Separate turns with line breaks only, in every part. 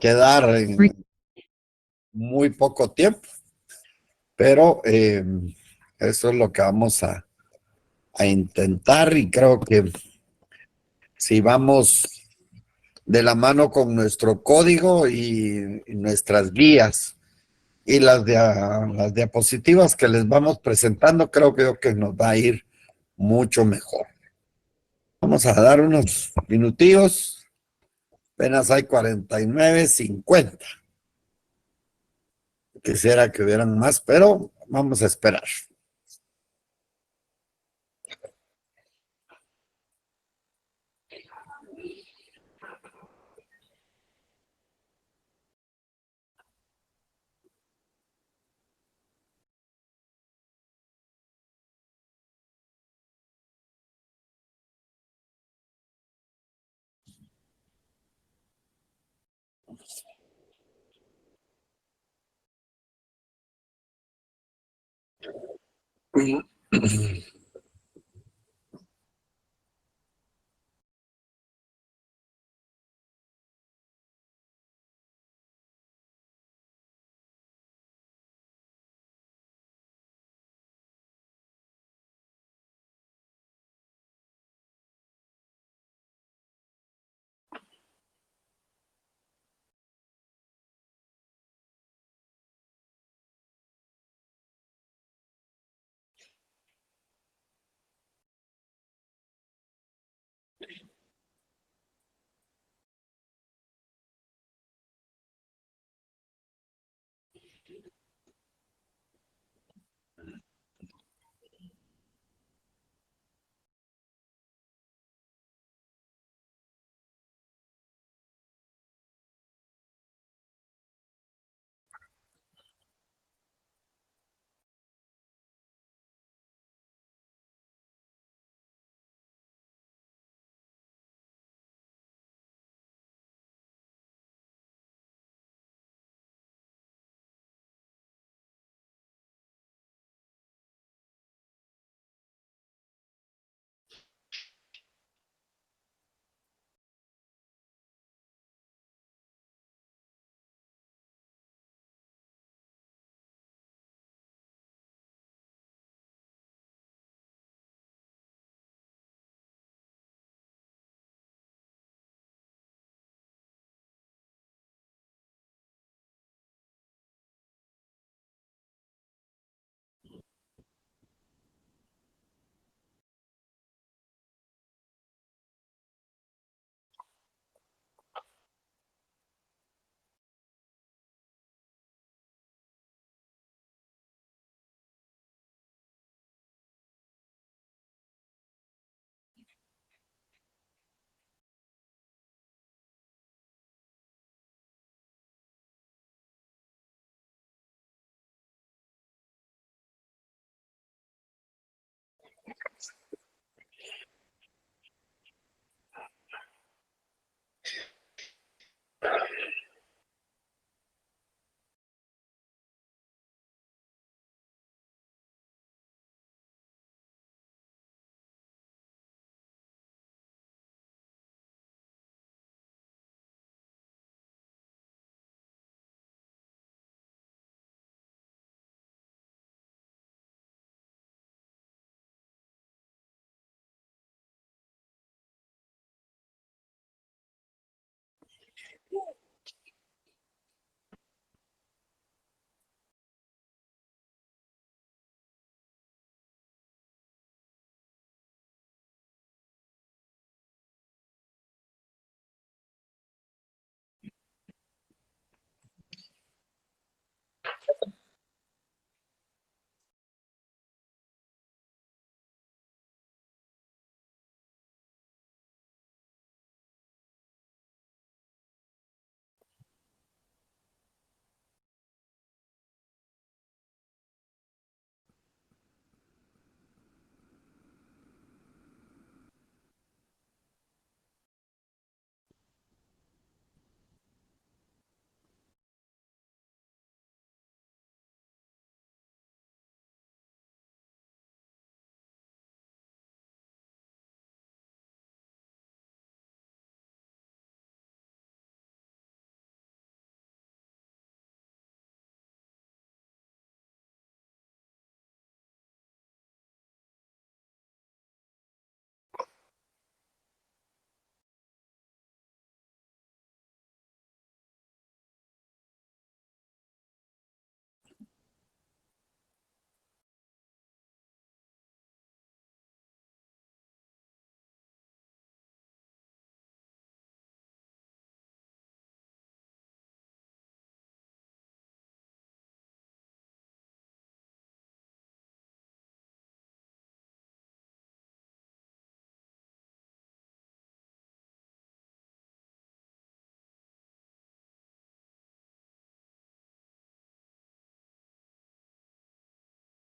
quedar en muy poco tiempo, pero eso es lo que vamos a intentar y creo que si vamos de la mano con nuestro código y nuestras guías y las diapositivas que les vamos presentando, creo que nos va a ir mucho mejor. Vamos a dar unos minutillos, apenas hay 49:50. Quisiera que hubieran más, pero vamos a esperar.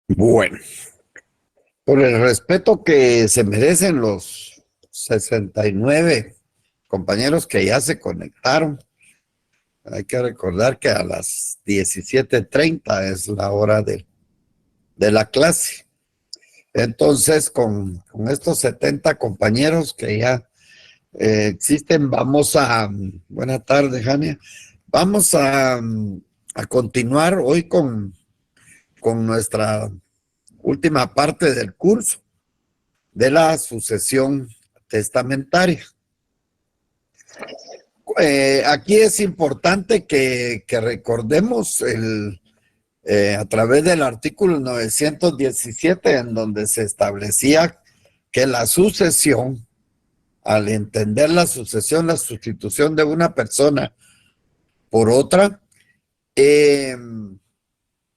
Bueno, por el respeto que se merecen los 69 compañeros que ya se conectaron, hay que recordar que a las 17:30 es la hora de la clase. Entonces, con estos 70 compañeros que ya existen, vamos a, buena tarde, Jania, vamos a continuar hoy con nuestra última parte del curso de la sucesión testamentaria. Aquí es importante que recordemos a través del artículo 917, en donde se establecía que la sucesión, al entender la sucesión, la sustitución de una persona por otra,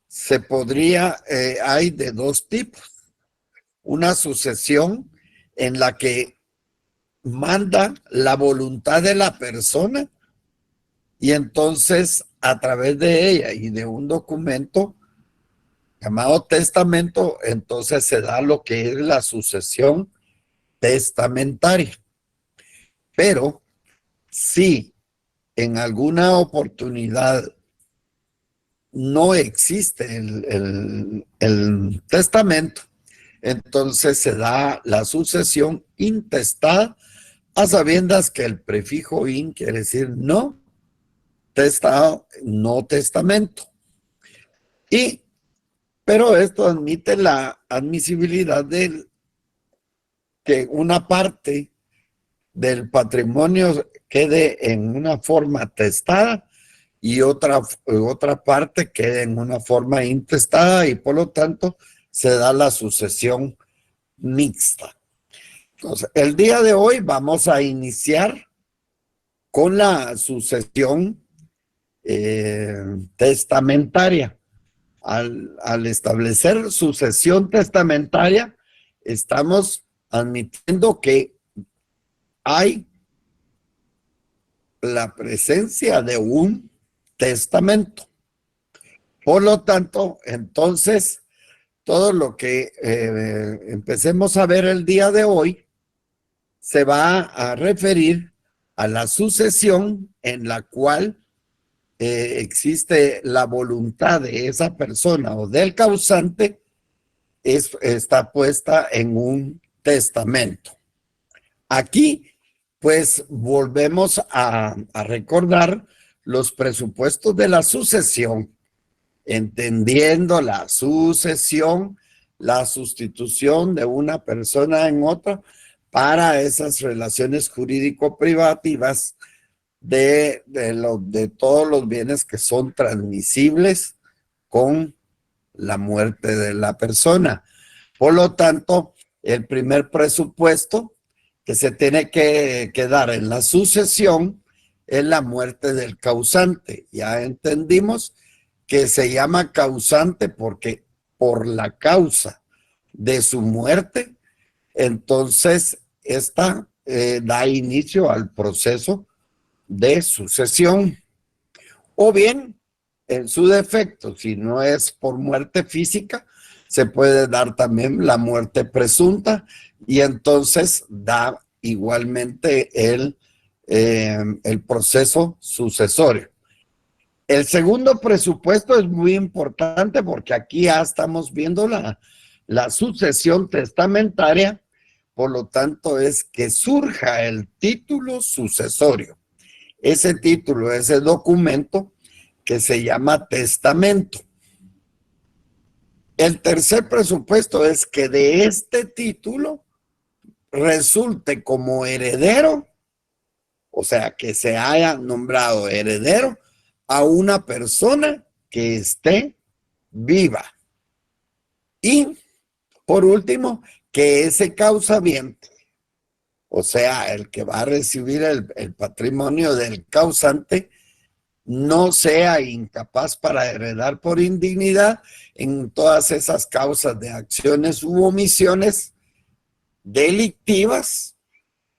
se podría, hay de dos tipos. Una sucesión en la que manda la voluntad de la persona y entonces a través de ella y de un documento llamado testamento, entonces se da lo que es la sucesión testamentaria. Pero si en alguna oportunidad no existe el testamento, entonces se da la sucesión intestada, a sabiendas que el prefijo in quiere decir no testado, no testamento. Pero esto admite la admisibilidad de que una parte del patrimonio quede en una forma testada y otra parte quede en una forma intestada, y por lo tanto se da la sucesión mixta. Entonces, el día de hoy vamos a iniciar con la sucesión testamentaria. Al establecer sucesión testamentaria, estamos admitiendo que hay la presencia de un testamento. Por lo tanto, entonces, todo lo que empecemos a ver el día de hoy se va a referir a la sucesión en la cual existe la voluntad de esa persona o del causante, está puesta en un testamento. Aquí, pues, volvemos a recordar los presupuestos de la sucesión, entendiendo la sucesión, la sustitución de una persona en otra para esas relaciones jurídico-privativas de todos los bienes que son transmisibles con la muerte de la persona. Por lo tanto, el primer presupuesto que se tiene que dar en la sucesión es la muerte del causante. Ya entendimos que se llama causante porque por la causa de su muerte, entonces esta da inicio al proceso de sucesión. O bien, en su defecto, si no es por muerte física, se puede dar también la muerte presunta y entonces da igualmente el proceso sucesorio. El segundo presupuesto es muy importante porque aquí ya estamos viendo la sucesión testamentaria, por lo tanto es que surja el título sucesorio. Ese título, ese documento que se llama testamento. El tercer presupuesto es que de este título resulte como heredero, o sea, que se haya nombrado heredero a una persona que esté viva. Y, por último, que ese causamiento, o sea, el que va a recibir el patrimonio del causante, no sea incapaz para heredar por indignidad en todas esas causas de acciones u omisiones delictivas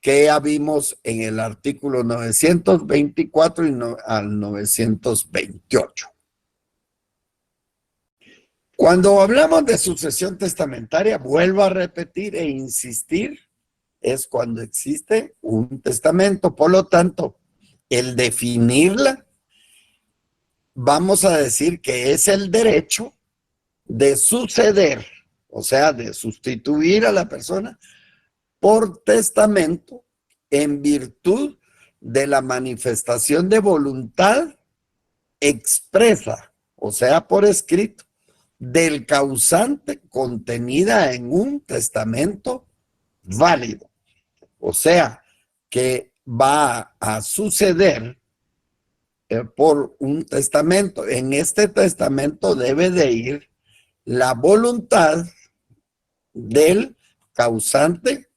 que ya vimos en el artículo 924 al 928. Cuando hablamos de sucesión testamentaria, vuelvo a repetir e insistir, es cuando existe un testamento. Por lo tanto, el definirla, vamos a decir que es el derecho de suceder, o sea, de sustituir a la persona por testamento en virtud de la manifestación de voluntad expresa, o sea, por escrito, del causante contenida en un testamento válido. O sea, que va a suceder por un testamento. En este testamento debe de ir la voluntad del causante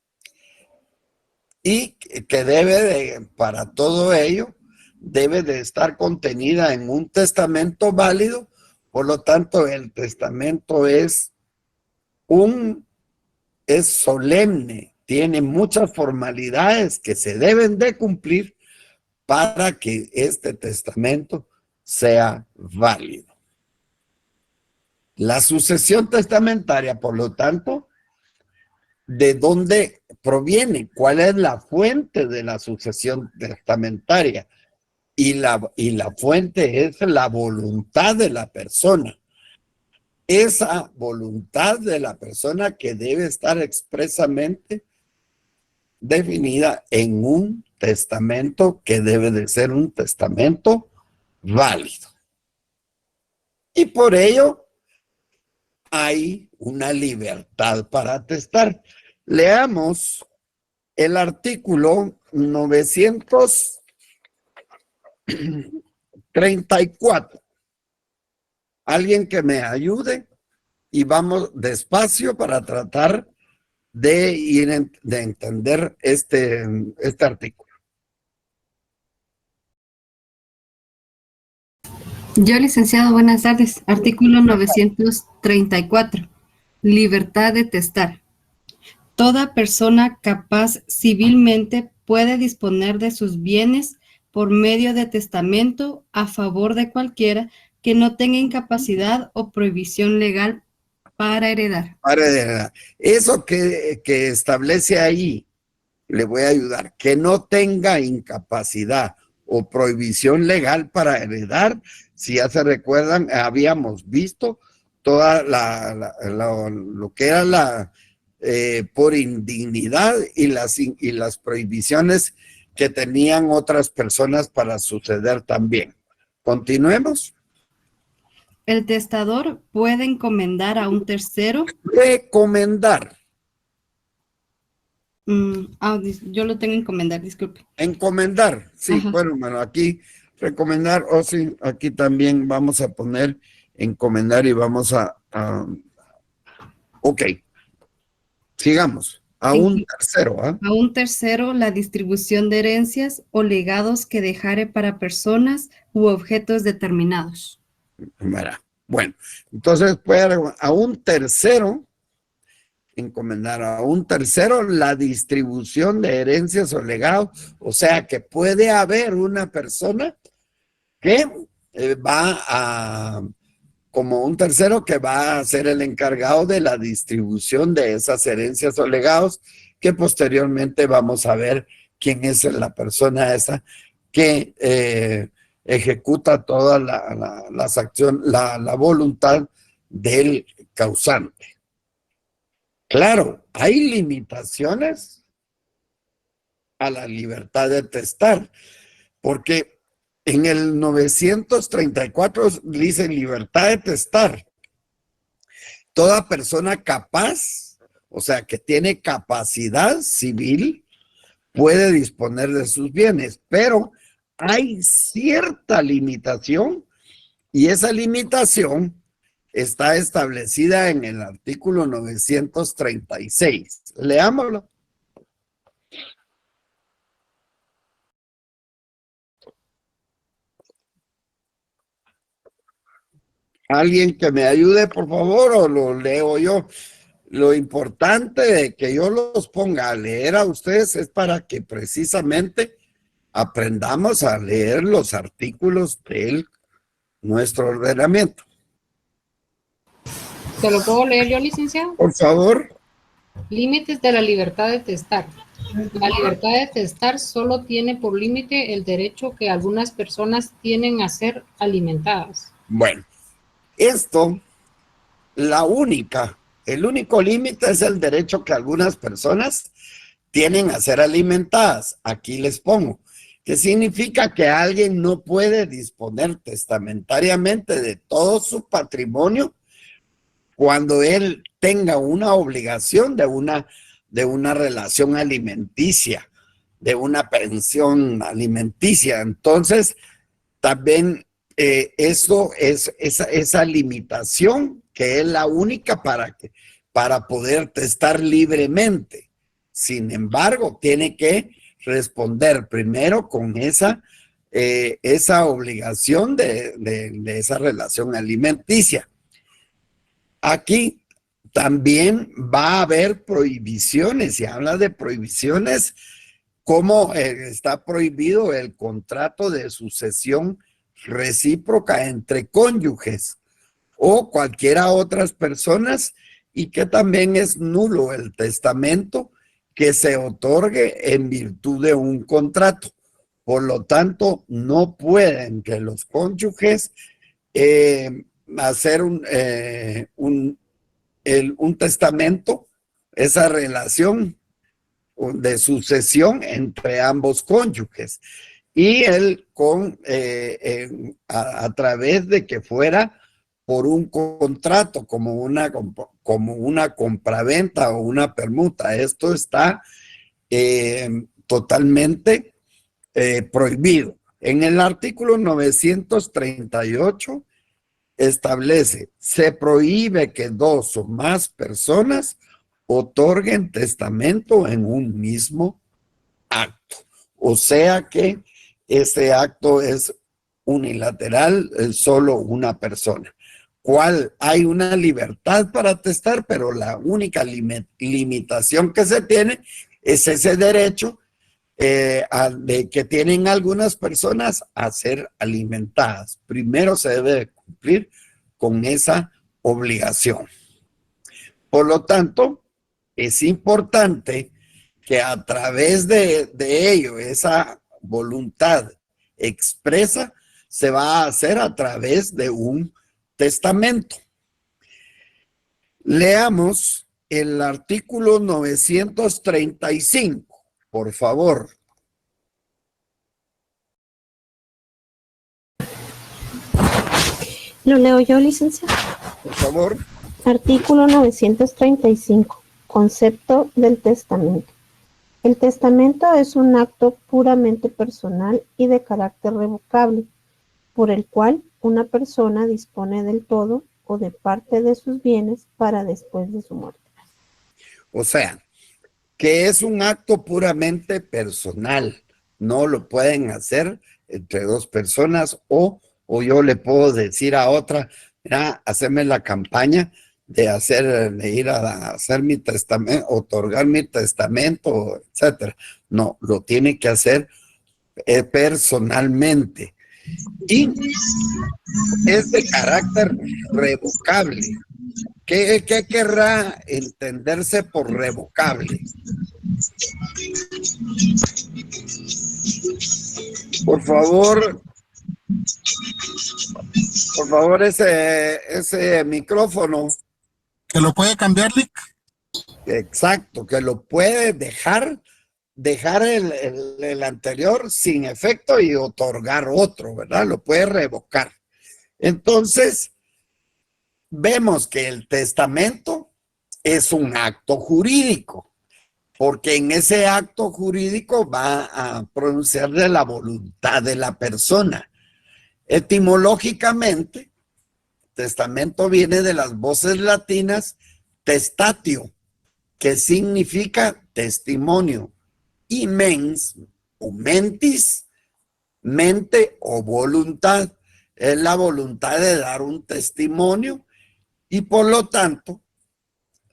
y que debe de, para todo ello, debe de estar contenida en un testamento válido. Por lo tanto, el testamento es solemne, tiene muchas formalidades que se deben de cumplir para que este testamento sea válido. La sucesión testamentaria, por lo tanto, ¿de dónde proviene? ¿Cuál es la fuente de la sucesión testamentaria? Y la fuente es la voluntad de la persona. Esa voluntad de la persona que debe estar expresamente definida en un testamento que debe de ser un testamento válido. Y por ello hay una libertad para atestar. Leamos el artículo 934. Alguien que me ayude y vamos despacio para tratar de entender este artículo.
Yo, licenciado, buenas tardes. Artículo 934. Libertad de testar. Toda persona capaz civilmente puede disponer de sus bienes por medio de testamento a favor de cualquiera que no tenga incapacidad o prohibición legal para heredar.
Para heredar. Eso que establece ahí, le voy a ayudar, que no tenga incapacidad o prohibición legal para heredar. Si ya se recuerdan, habíamos visto toda lo que era por indignidad y las prohibiciones que tenían otras personas para suceder también. Continuemos.
El testador puede encomendar a un tercero.
Recomendar.
Yo lo tengo encomendar, disculpe.
Encomendar, sí. Ajá. Bueno, aquí recomendar, sí, aquí también vamos a poner encomendar y vamos ok, sigamos, a un tercero.
A un tercero la distribución de herencias o legados que dejare para personas u objetos determinados.
Bueno, entonces puede a un tercero encomendar a un tercero la distribución de herencias o legados, o sea que puede haber una persona que como un tercero que va a ser el encargado de la distribución de esas herencias o legados, que posteriormente vamos a ver quién es la persona esa que ejecuta todas las acciones, la voluntad del causante. Claro, hay limitaciones a la libertad de testar, porque en el 934 dice libertad de testar. Toda persona capaz, o sea, que tiene capacidad civil, puede disponer de sus bienes, pero hay cierta limitación y esa limitación está establecida en el artículo 936. Leámoslo. Alguien que me ayude, por favor, o lo leo yo. Lo importante de que yo los ponga a leer a ustedes es para que precisamente aprendamos a leer los artículos de nuestro ordenamiento.
¿Se lo puedo leer yo, licenciado?
Por favor.
Límites de la libertad de testar. La libertad de testar solo tiene por límite el derecho que algunas personas tienen a ser alimentadas.
Bueno, esto, el único límite es el derecho que algunas personas tienen a ser alimentadas. Aquí les pongo, que significa que alguien no puede disponer testamentariamente de todo su patrimonio cuando él tenga una obligación de una relación alimenticia, de una pensión alimenticia. Entonces, también eso es esa limitación que es la única para poder testar libremente. Sin embargo, tiene que responder primero con esa obligación de esa relación alimenticia. Aquí también va a haber prohibiciones, y habla de prohibiciones como está prohibido el contrato de sucesión recíproca entre cónyuges o cualquiera otras personas, y que también es nulo el testamento que se otorgue en virtud de un contrato. Por lo tanto, no pueden que los cónyuges hacer un testamento, esa relación de sucesión entre ambos cónyuges, y él a través de que fuera por un contrato como una compraventa o una permuta. Esto está totalmente prohibido. En el artículo 938 establece: se prohíbe que dos o más personas otorguen testamento en un mismo acto. O sea que ese acto es unilateral, es solo una persona. Hay una libertad para testar, pero la única limitación que se tiene es ese derecho de que tienen algunas personas a ser alimentadas. Primero se debe cumplir con esa obligación. Por lo tanto, es importante que a través de ello, esa voluntad expresa se va a hacer a través de un testamento. Leamos el artículo 935, por favor.
Lo leo yo, licenciado.
Por favor.
Artículo 935. Concepto del testamento. El testamento es un acto puramente personal y de carácter revocable, por el cual una persona dispone del todo o de parte de sus bienes para después de su muerte.
O sea, que es un acto puramente personal. No lo pueden hacer entre dos personas, o yo le puedo decir a otra: mira, hacerme la campaña de ir a hacer mi testamento, otorgar mi testamento, etcétera. No, lo tiene que hacer personalmente. Y es de carácter revocable. ¿Qué querrá entenderse por revocable? Por favor, ese micrófono.
¿Que lo puede cambiar, Lick?
Exacto, que lo puede dejar el anterior sin efecto y otorgar otro, ¿verdad? Lo puede revocar. Entonces, vemos que el testamento es un acto jurídico, porque en ese acto jurídico va a pronunciarle la voluntad de la persona. Etimológicamente, testamento viene de las voces latinas testatio, que significa testimonio, y mens o mentis, mente o voluntad. Es la voluntad de dar un testimonio, y por lo tanto,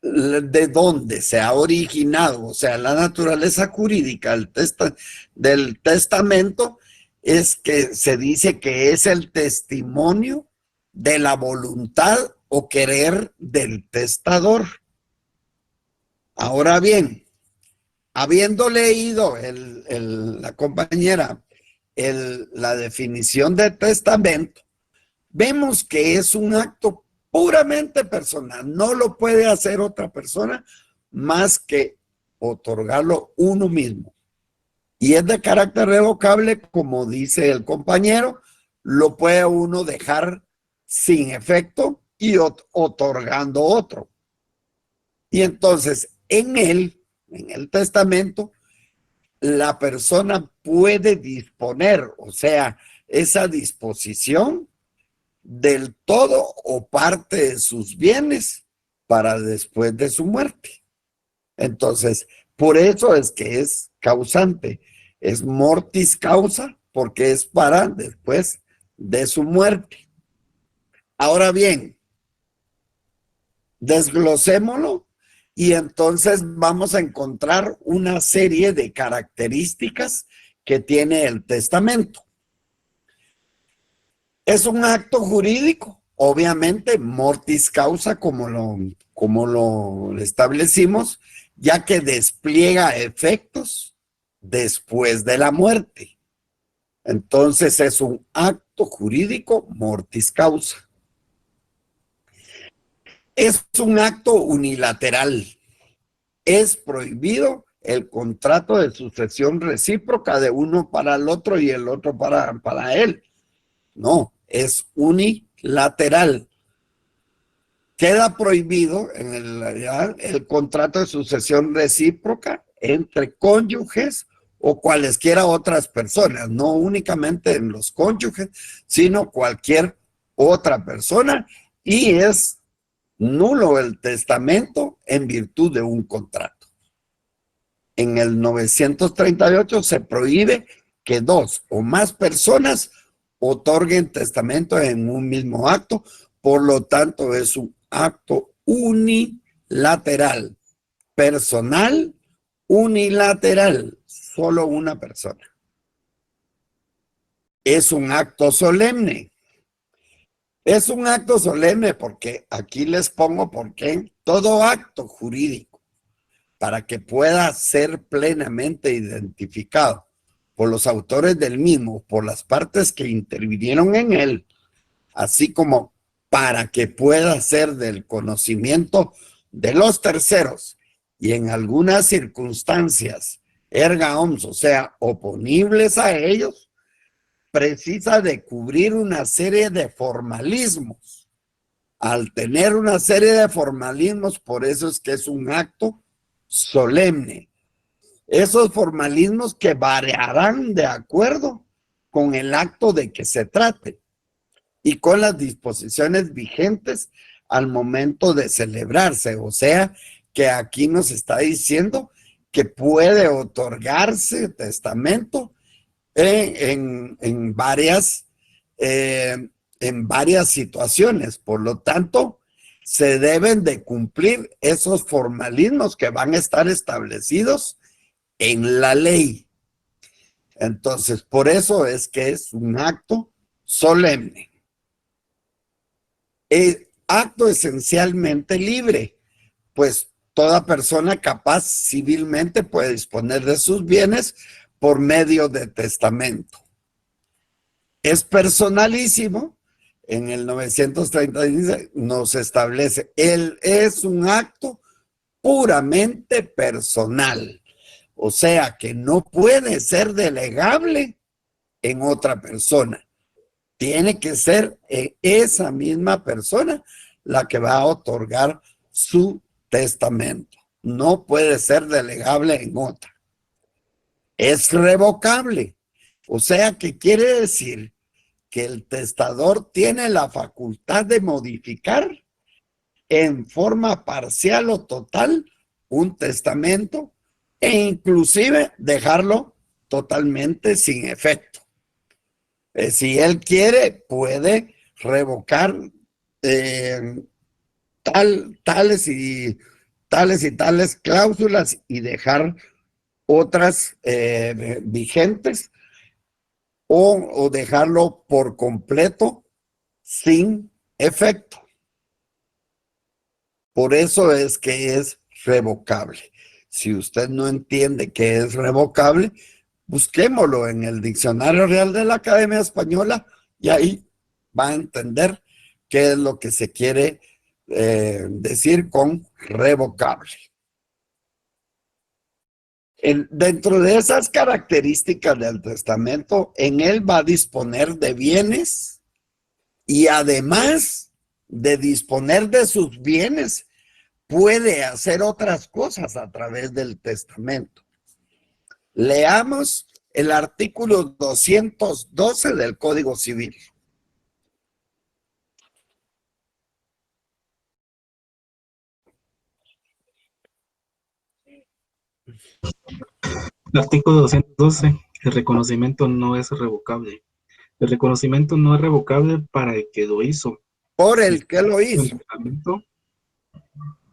de dónde se ha originado, o sea, la naturaleza jurídica del testamento, es que se dice que es el testimonio de la voluntad o querer del testador. Ahora bien, habiendo leído la compañera la definición de testamento, vemos que es un acto puramente personal. No lo puede hacer otra persona más que otorgarlo uno mismo. Y es de carácter revocable, como dice el compañero, lo puede uno dejar sin efecto y otorgando otro. Y entonces en el testamento, la persona puede disponer, o sea, esa disposición del todo o parte de sus bienes para después de su muerte. Entonces, por eso es que es causante, es mortis causa, porque es para después de su muerte. Ahora bien, desglosémoslo y entonces vamos a encontrar una serie de características que tiene el testamento. Es un acto jurídico, obviamente, mortis causa, como lo establecimos, ya que despliega efectos después de la muerte. Entonces es un acto jurídico mortis causa. Es un acto unilateral. Es prohibido el contrato de sucesión recíproca de uno para el otro y el otro para él. No, es unilateral. Queda prohibido en el contrato de sucesión recíproca entre cónyuges o cualesquiera otras personas, no únicamente en los cónyuges, sino cualquier otra persona, y es nulo el testamento en virtud de un contrato. En el 938 se prohíbe que dos o más personas otorguen testamento en un mismo acto, por lo tanto es un acto unilateral, personal, unilateral, solo una persona. Es un acto solemne. Es un acto solemne porque aquí les pongo por qué. Todo acto jurídico, para que pueda ser plenamente identificado por los autores del mismo, por las partes que intervinieron en él, así como para que pueda ser del conocimiento de los terceros y en algunas circunstancias erga omnes, o sea, oponibles a ellos, precisa de cubrir una serie de formalismos. Al tener una serie de formalismos, por eso es que es un acto solemne. Esos formalismos que variarán de acuerdo con el acto de que se trate y con las disposiciones vigentes al momento de celebrarse. O sea, que aquí nos está diciendo que puede otorgarse testamento en varias situaciones. Por lo tanto, se deben de cumplir esos formalismos que van a estar establecidos en la ley. Entonces, por eso es que es un acto solemne. Acto esencialmente libre, pues toda persona capaz civilmente puede disponer de sus bienes por medio de testamento. Es personalísimo. En el 930 nos establece, es un acto puramente personal. O sea que no puede ser delegable en otra persona. Tiene que ser esa misma persona la que va a otorgar su testamento. No puede ser delegable en otra. Es revocable. O sea que quiere decir que el testador tiene la facultad de modificar en forma parcial o total un testamento e inclusive dejarlo totalmente sin efecto. Si él quiere, puede revocar tales y tales cláusulas y dejar otras vigentes o dejarlo por completo sin efecto. Por eso es que es revocable. Si usted no entiende qué es revocable, busquémoslo en el Diccionario Real de la Academia Española y ahí va a entender qué es lo que se quiere decir con revocable. Dentro de esas características del testamento, en él va a disponer de bienes y además de disponer de sus bienes, puede hacer otras cosas a través del testamento. Leamos el artículo 212 del Código Civil.
El artículo 212, el reconocimiento no es revocable. El reconocimiento no es revocable para el que lo hizo.
Por el que lo hizo.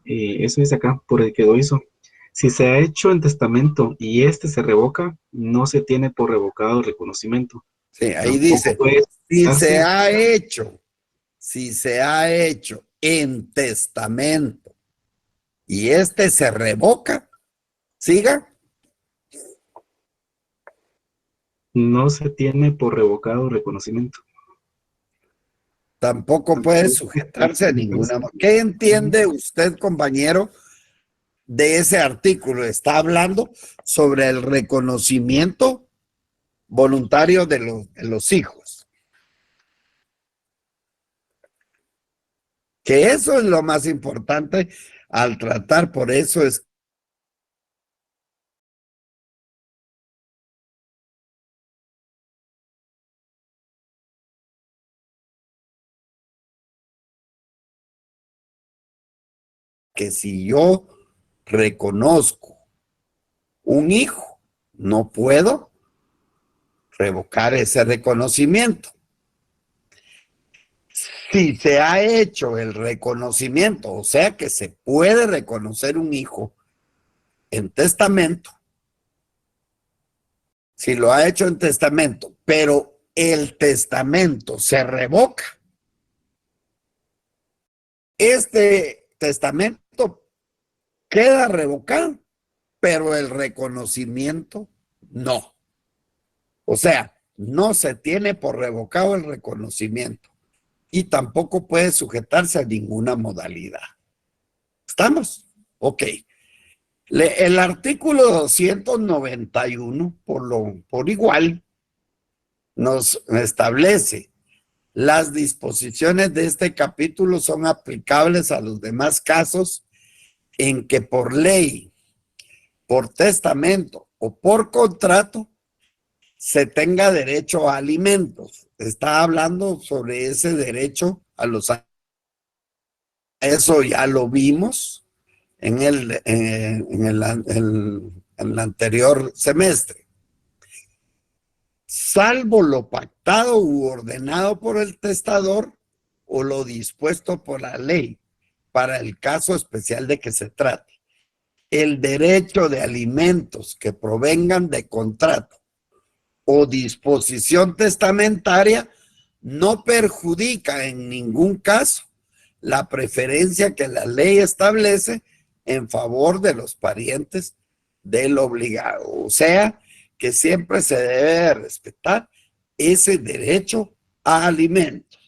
Eso dice acá, por el que lo hizo. Si se ha hecho en testamento y este se revoca, no se tiene por revocado el reconocimiento.
Sí, ahí dice, si se ha hecho en testamento y este se revoca, siga.
No se tiene por revocado el reconocimiento.
Tampoco puede sujetarse a ninguna. ¿Qué entiende usted, compañero, de ese artículo? Está hablando sobre el reconocimiento voluntario de los hijos. Que eso es lo más importante al tratar, por eso es que si yo reconozco un hijo, no puedo revocar ese reconocimiento. Si se ha hecho el reconocimiento, o sea que se puede reconocer un hijo en testamento, si lo ha hecho en testamento, pero el testamento se revoca, este testamento queda revocado, pero el reconocimiento no. O sea, no se tiene por revocado el reconocimiento y tampoco puede sujetarse a ninguna modalidad. ¿Estamos? Ok. El artículo 291, por igual, nos establece las disposiciones de este capítulo son aplicables a los demás casos en que por ley, por testamento o por contrato se tenga derecho a alimentos. Está hablando sobre ese derecho a los alimentos. Eso ya lo vimos en el anterior semestre. Salvo lo pactado u ordenado por el testador o lo dispuesto por la ley, para el caso especial de que se trate. El derecho de alimentos que provengan de contrato o disposición testamentaria no perjudica en ningún caso la preferencia que la ley establece en favor de los parientes del obligado. O sea, que siempre se debe respetar ese derecho a alimentos.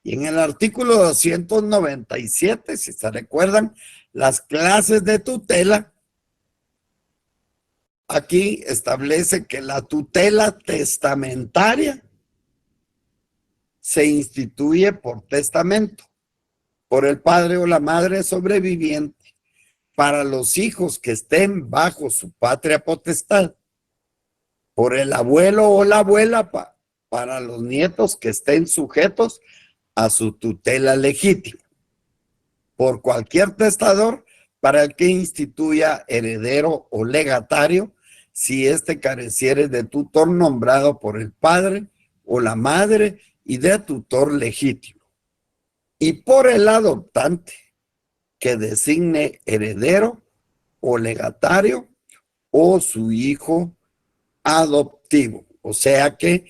Y en el artículo 297, si se recuerdan, las clases de tutela, aquí establece que la tutela testamentaria se instituye por testamento, por el padre o la madre sobreviviente, para los hijos que estén bajo su patria potestad, por el abuelo o la abuela para los nietos que estén sujetos a su tutela legítima, por cualquier testador para el que instituya heredero o legatario si éste careciere de tutor nombrado por el padre o la madre y de tutor legítimo, y por el adoptante que designe heredero o legatario o su hijo adoptivo. O sea que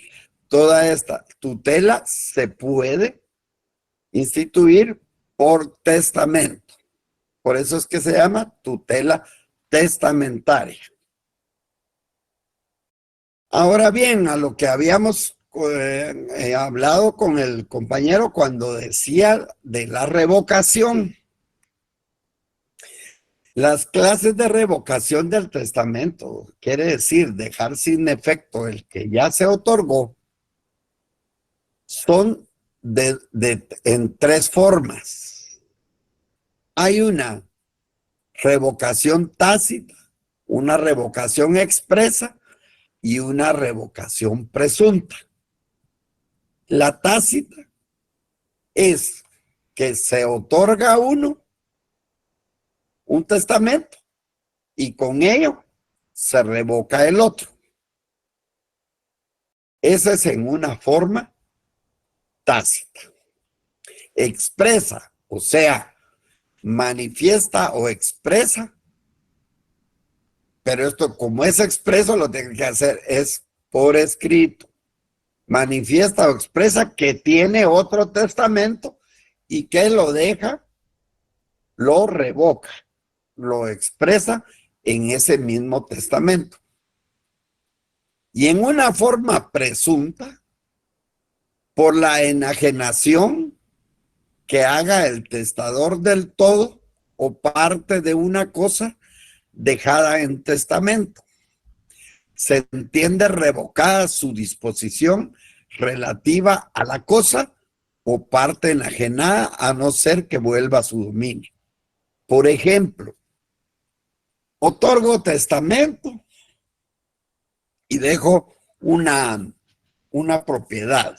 toda esta tutela se puede instituir por testamento. Por eso es que se llama tutela testamentaria. Ahora bien, a lo que habíamos hablado con el compañero cuando decía de la revocación. Las clases de revocación del testamento, quiere decir dejar sin efecto el que ya se otorgó, son en tres formas. Hay una revocación tácita, una revocación expresa y una revocación presunta. La tácita es que se otorga a uno un testamento y con ello se revoca el otro. Esa es en una forma tácita. Expresa, o sea, manifiesta o expresa, pero esto como es expreso lo que que hacer es por escrito. Manifiesta o expresa que tiene otro testamento y que lo deja, lo revoca, lo expresa en ese mismo testamento. Y en una forma presunta, por la enajenación que haga el testador del todo o parte de una cosa dejada en testamento. Se entiende revocada su disposición relativa a la cosa o parte enajenada a no ser que vuelva a su dominio. Por ejemplo, otorgo testamento y dejo una propiedad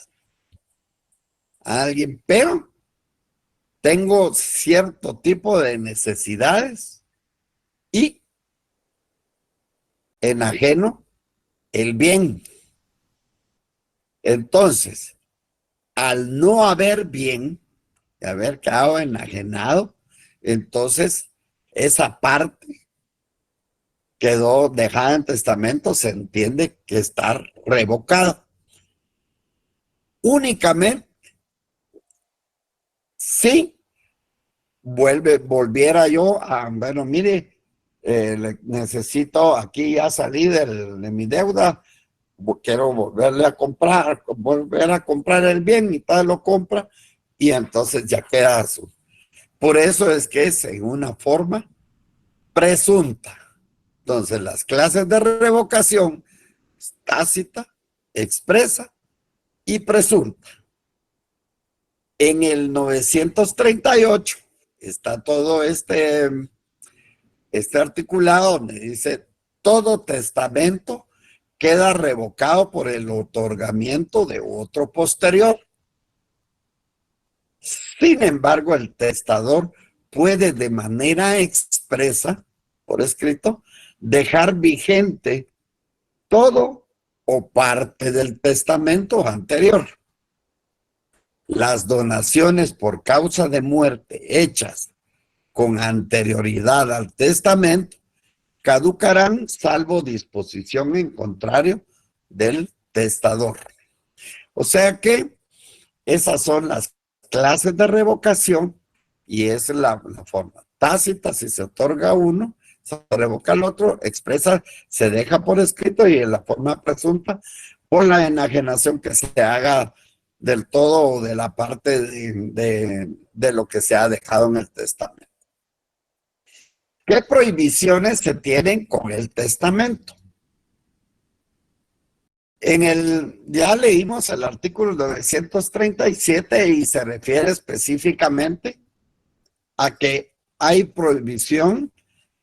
a alguien, pero tengo cierto tipo de necesidades y enajeno el bien. Entonces, al no haber bien, de haber quedado enajenado, entonces esa parte quedó dejada en testamento, se entiende que está revocada. Únicamente si volviera yo a, bueno, mire, necesito aquí ya salir de mi deuda, quiero volver a comprar el bien, y tal lo compra, y entonces ya queda su. Por eso es que es en una forma presunta. Entonces, las clases de revocación, tácita, expresa y presunta. En el 938 está todo este articulado donde dice: todo testamento queda revocado por el otorgamiento de otro posterior. Sin embargo, el testador puede de manera expresa, por escrito, dejar vigente todo o parte del testamento anterior. Las donaciones por causa de muerte hechas con anterioridad al testamento caducarán salvo disposición en contrario del testador. O sea que esas son las clases de revocación y es la forma tácita. Si se otorga uno, se revoca el otro, expresa, se deja por escrito, y en la forma presunta por la enajenación que se haga del todo o de la parte de lo que se ha dejado en el testamento. ¿Qué prohibiciones se tienen con el testamento? Ya leímos el artículo 937 y se refiere específicamente a que hay prohibición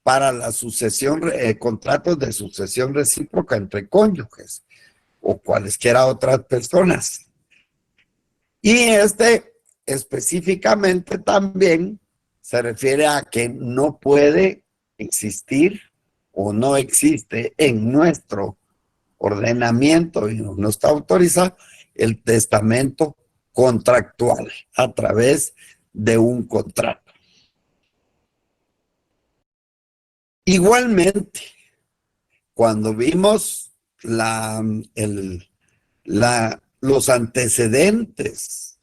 para la sucesión, contratos de sucesión recíproca entre cónyuges o cualesquiera otras personas. Y específicamente también se refiere a que no puede existir o no existe en nuestro ordenamiento y no está autorizado el testamento contractual a través de un contrato. Igualmente, cuando vimos los antecedentes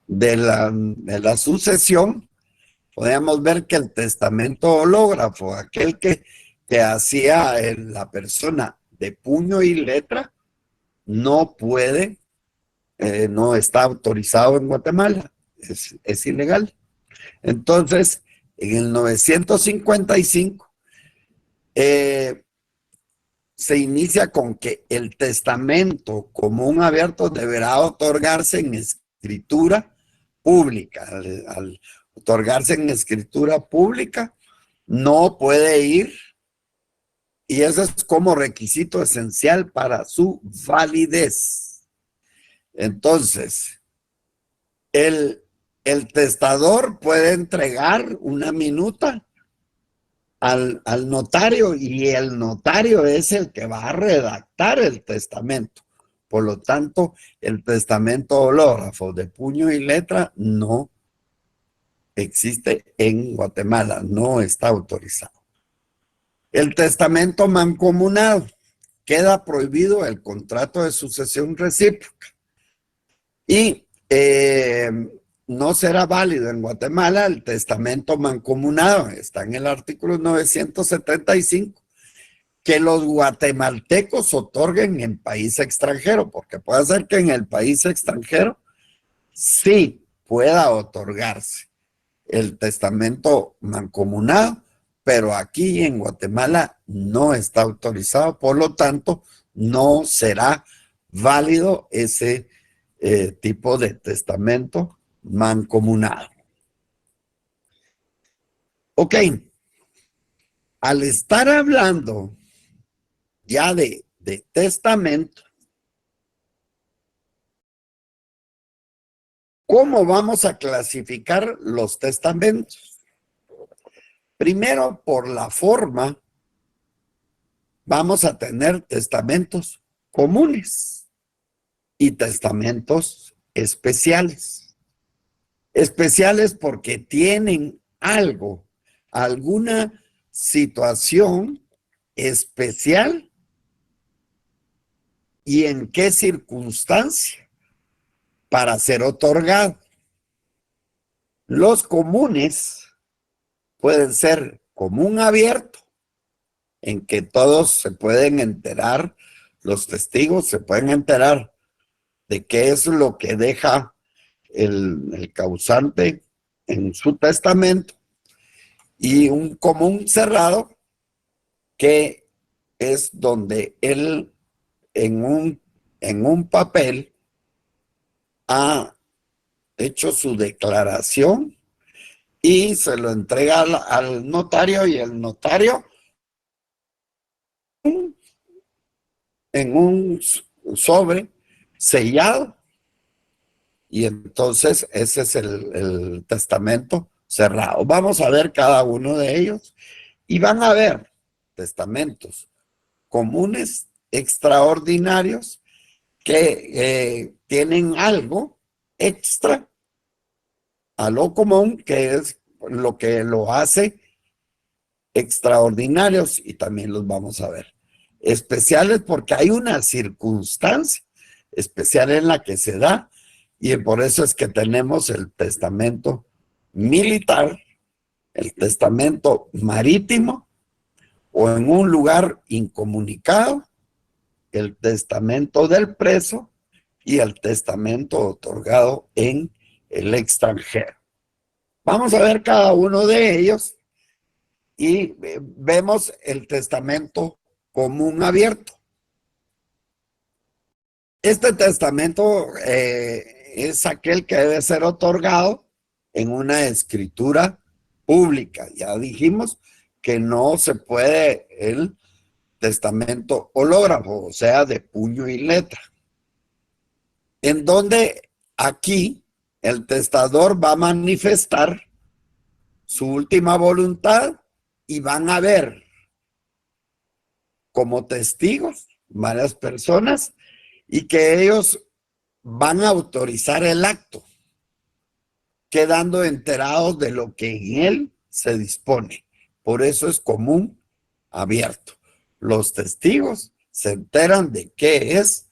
de la sucesión, podemos ver que el testamento hológrafo, aquel que hacía la persona de puño y letra, no puede, no está autorizado en Guatemala, es ilegal. Entonces, en el 955, se inicia con que el testamento común abierto deberá otorgarse en escritura pública. Al otorgarse en escritura pública, no puede ir, y eso es como requisito esencial para su validez. Entonces, el testador puede entregar una minuta al notario, y el notario es el que va a redactar el testamento. Por lo tanto, el testamento hológrafo de puño y letra no existe en Guatemala, no está autorizado. El testamento mancomunado: queda prohibido el contrato de sucesión recíproca y no será válido en Guatemala el testamento mancomunado. Está en el artículo 975, que los guatemaltecos otorguen en país extranjero, porque puede ser que en el país extranjero sí pueda otorgarse el testamento mancomunado, pero aquí en Guatemala no está autorizado, por lo tanto no será válido ese tipo de testamento mancomunado. Ok, al estar hablando ya de testamento, ¿cómo vamos a clasificar los testamentos? Primero, por la forma, vamos a tener testamentos comunes y testamentos especiales. Especiales porque tienen algo, alguna situación especial, y en qué circunstancia para ser otorgado. Los comunes pueden ser común abierto, en que todos se pueden enterar, los testigos se pueden enterar de qué es lo que deja el causante en su testamento, y un común cerrado, que es donde él en un papel ha hecho su declaración y se lo entrega al notario, y el notario en un sobre sellado, y entonces ese es el testamento cerrado. Vamos a ver cada uno de ellos, y van a ver testamentos comunes extraordinarios que tienen algo extra a lo común, que es lo que lo hace extraordinarios, y también los vamos a ver. Especiales porque hay una circunstancia especial en la que se da, y por eso es que tenemos el testamento militar, el testamento marítimo, o en un lugar incomunicado, el testamento del preso, y el testamento otorgado en el extranjero. Vamos a ver cada uno de ellos, y vemos el testamento común abierto. Este testamento es aquel que debe ser otorgado en una escritura pública. Ya dijimos que no se puede el testamento hológrafo, o sea, de puño y letra, en donde aquí el testador va a manifestar su última voluntad, y van a ver como testigos varias personas, y que ellos van a autorizar el acto, quedando enterados de lo que en él se dispone. Por eso es común abierto. Los testigos se enteran de qué es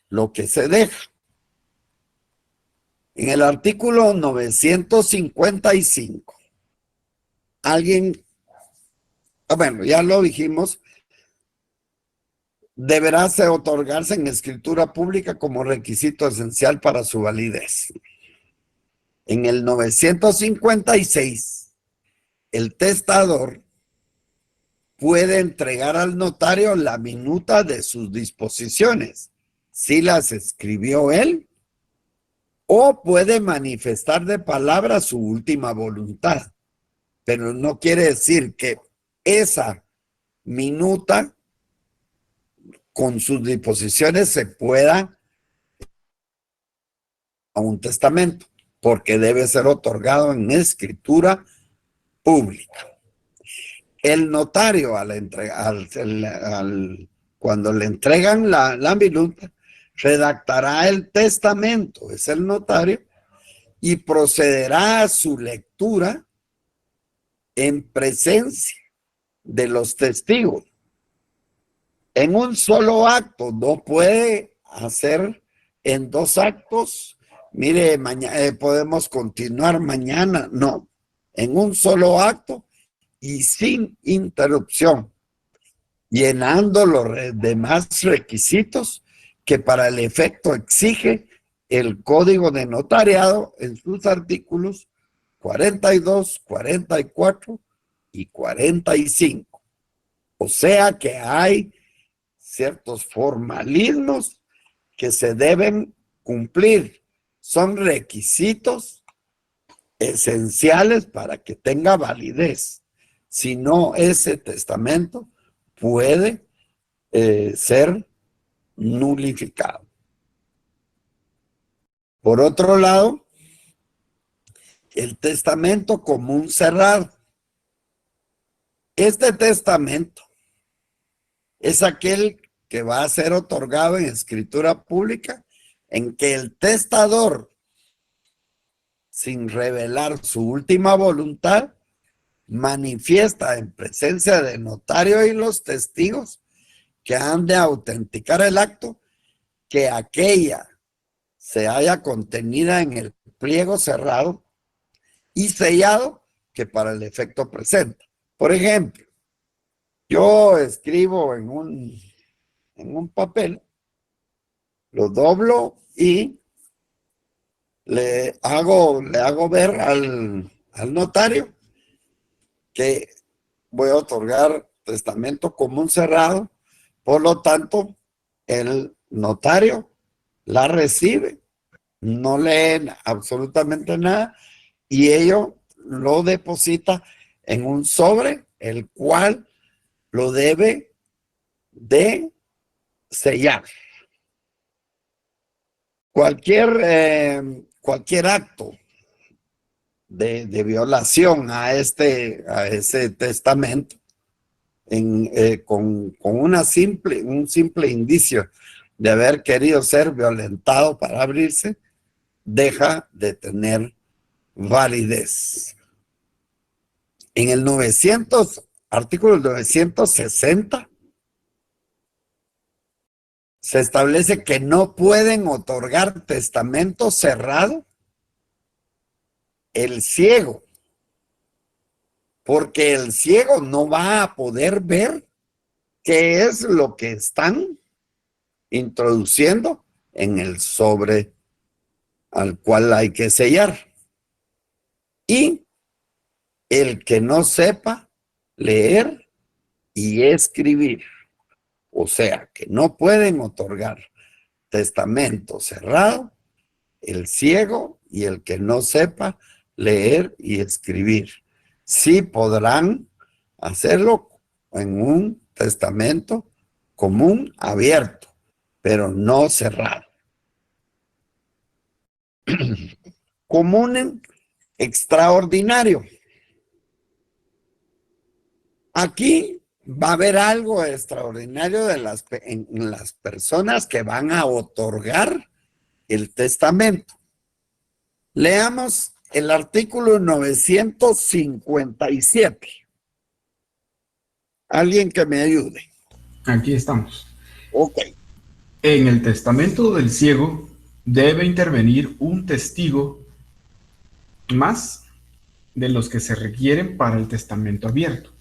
lo que se deja. En el artículo 955 alguien, bueno, ya lo dijimos, deberá otorgarse en escritura pública como requisito esencial para su validez. En el 956, el testador puede entregar al notario la minuta de sus disposiciones, si las escribió él, o puede manifestar de palabra su última voluntad. Pero no quiere decir que esa minuta con sus disposiciones se pueda a un testamento, porque debe ser otorgado en escritura pública. El notario, cuando le entregan la minuta, redactará el testamento, es el notario, y procederá a su lectura en presencia de los testigos. En un solo acto, no puede hacer en dos actos. Mire, podemos continuar mañana. No, en un solo acto y sin interrupción, llenando los demás requisitos que para el efecto exige el Código de Notariado en sus artículos 42, 44 y 45. O sea que hay ciertos formalismos que se deben cumplir. Son requisitos esenciales para que tenga validez. Si no, ese testamento puede ser nulificado. Por otro lado, el testamento común cerrado. Este testamento es aquel que va a ser otorgado en escritura pública, en que el testador, sin revelar su última voluntad, manifiesta en presencia del notario y los testigos que han de autenticar el acto, que aquella se haya contenida en el pliego cerrado y sellado que para el efecto presenta. Por ejemplo, yo escribo en un papel, lo doblo y le hago ver al notario que voy a otorgar testamento común cerrado. Por lo tanto, el notario la recibe, no lee absolutamente nada y ello lo deposita en un sobre, el cual lo debe de sellar. Cualquier acto de violación a ese testamento, con un simple indicio de haber querido ser violentado para abrirse, deja de tener validez. En el artículo 960, se establece que no pueden otorgar testamento cerrado el ciego, porque el ciego no va a poder ver qué es lo que están introduciendo en el sobre al cual hay que sellar. Y el que no sepa leer y escribir, o sea que no pueden otorgar testamento cerrado el ciego y el que no sepa leer y escribir. Sí podrán hacerlo en un testamento común abierto, pero no cerrado. Común extraordinario. Aquí va a haber algo extraordinario en las personas que van a otorgar el testamento. Leamos el artículo 957. Alguien que me ayude.
Aquí estamos.
Ok.
En el testamento del ciego debe intervenir un testigo más de los que se requieren para el testamento abierto.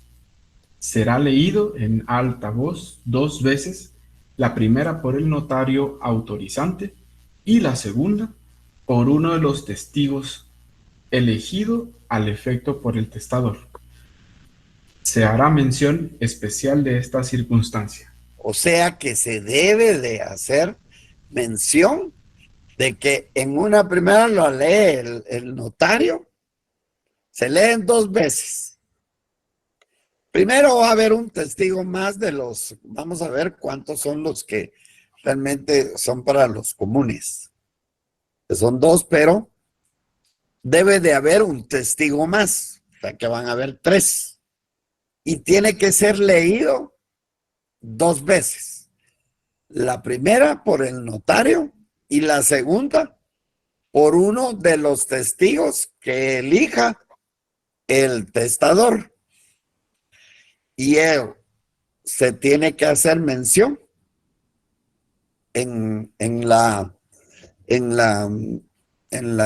Será leído en alta voz 2 veces, la primera por el notario autorizante y la segunda por uno de los testigos elegido al efecto por el testador. Se hará mención especial de esta circunstancia.
O sea que se debe de hacer mención de que en una primera lo lee el notario, se leen 2 veces. Primero va a haber un testigo más de los, vamos a ver cuántos son los que realmente son para los comunes. Que son 2, pero debe de haber un testigo más, o sea que van a haber 3. Y tiene que ser leído 2 veces. La primera por el notario y la segunda por uno de los testigos que elija el testador. Y él se tiene que hacer mención en la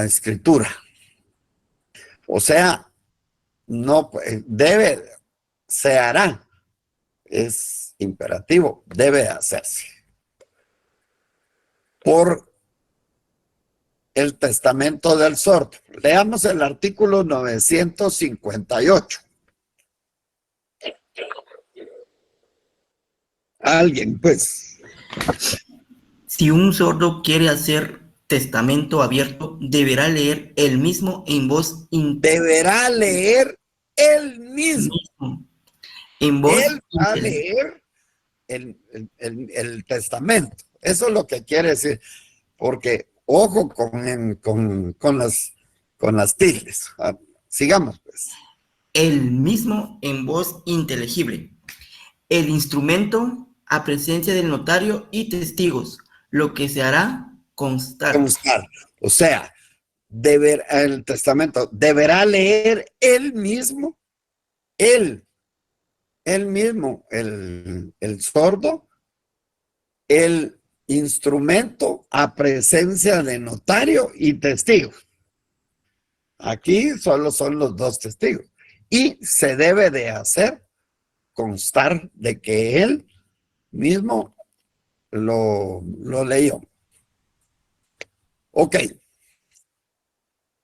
escritura. O sea, no debe, se hará, es imperativo, debe hacerse por el testamento del sordo. Leamos el artículo 958. Alguien, pues.
Si un sordo quiere hacer testamento abierto, deberá leer el mismo en voz
Deberá leer él mismo.
En voz
Él va a leer el testamento. Eso es lo que quiere decir. Porque, ojo con las tildes. Sigamos, pues.
El mismo en voz inteligible. El instrumento a presencia del notario y testigos, lo que se hará constar.
O sea, el testamento deberá leer él mismo, el sordo, el instrumento a presencia de notario y testigo. Aquí solo son los 2 testigos. Y se debe de hacer constar de que él mismo lo leyó. Ok.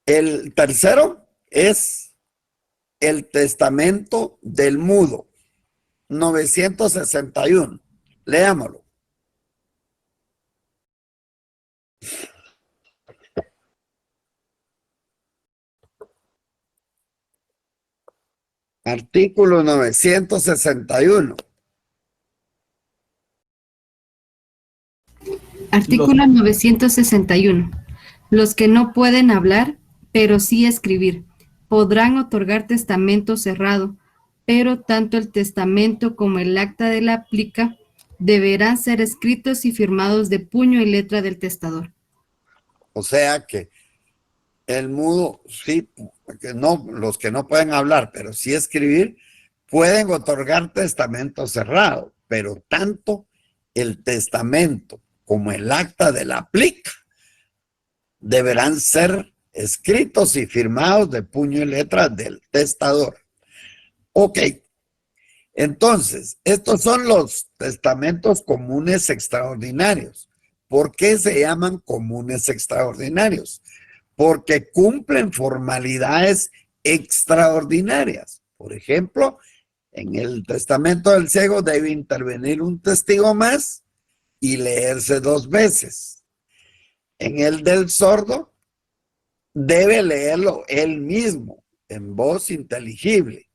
El tercero es el testamento del mudo. 961. Leámoslo. Artículo 961.
Artículo 961. Los que no pueden hablar, pero sí escribir, podrán otorgar testamento cerrado, pero tanto el testamento como el acta de la plica deberán ser escritos y firmados de puño y letra del testador.
O sea que el mudo, sí, que no, los que no pueden hablar, pero sí escribir, pueden otorgar testamento cerrado, pero tanto el testamento como el acta de la plica deberán ser escritos y firmados de puño y letra del testador. Ok, entonces, estos son los testamentos comunes extraordinarios. ¿Por qué se llaman comunes extraordinarios? Porque cumplen formalidades extraordinarias. Por ejemplo, en el testamento del ciego debe intervenir un testigo más y leerse 2 veces. En el del sordo debe leerlo él mismo en voz inteligible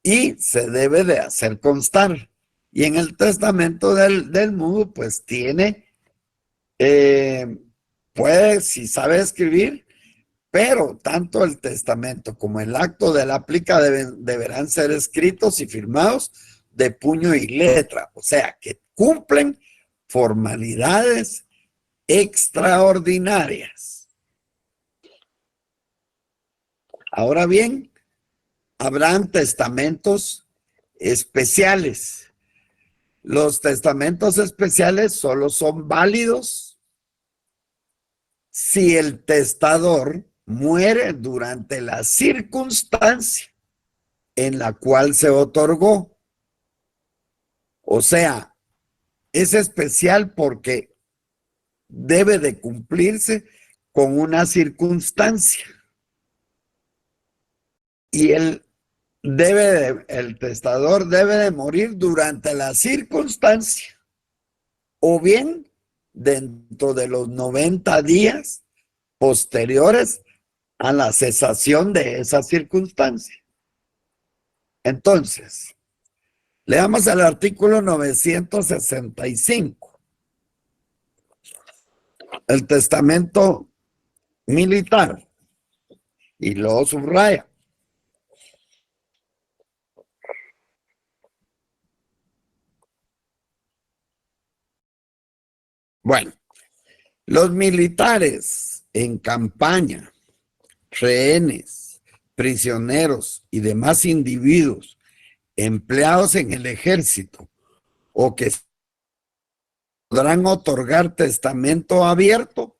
y se debe de hacer constar. Y en el testamento del mudo pues tiene, puede, si sabe escribir, pero tanto el testamento como el acto de la plica deberán ser escritos y firmados de puño y letra, o sea que cumplen formalidades extraordinarias. Ahora bien, habrán testamentos especiales. Los testamentos especiales solo son válidos si el testador muere durante la circunstancia en la cual se otorgó. O sea, es especial porque debe de cumplirse con una circunstancia. Y el testador debe de morir durante la circunstancia o bien dentro de los 90 días posteriores a la cesación de esa circunstancia. Entonces, leamos el artículo 965. El testamento militar. Y luego subraya. Bueno, los militares en campaña, rehenes, prisioneros y demás individuos empleados en el ejército o que podrán otorgar testamento abierto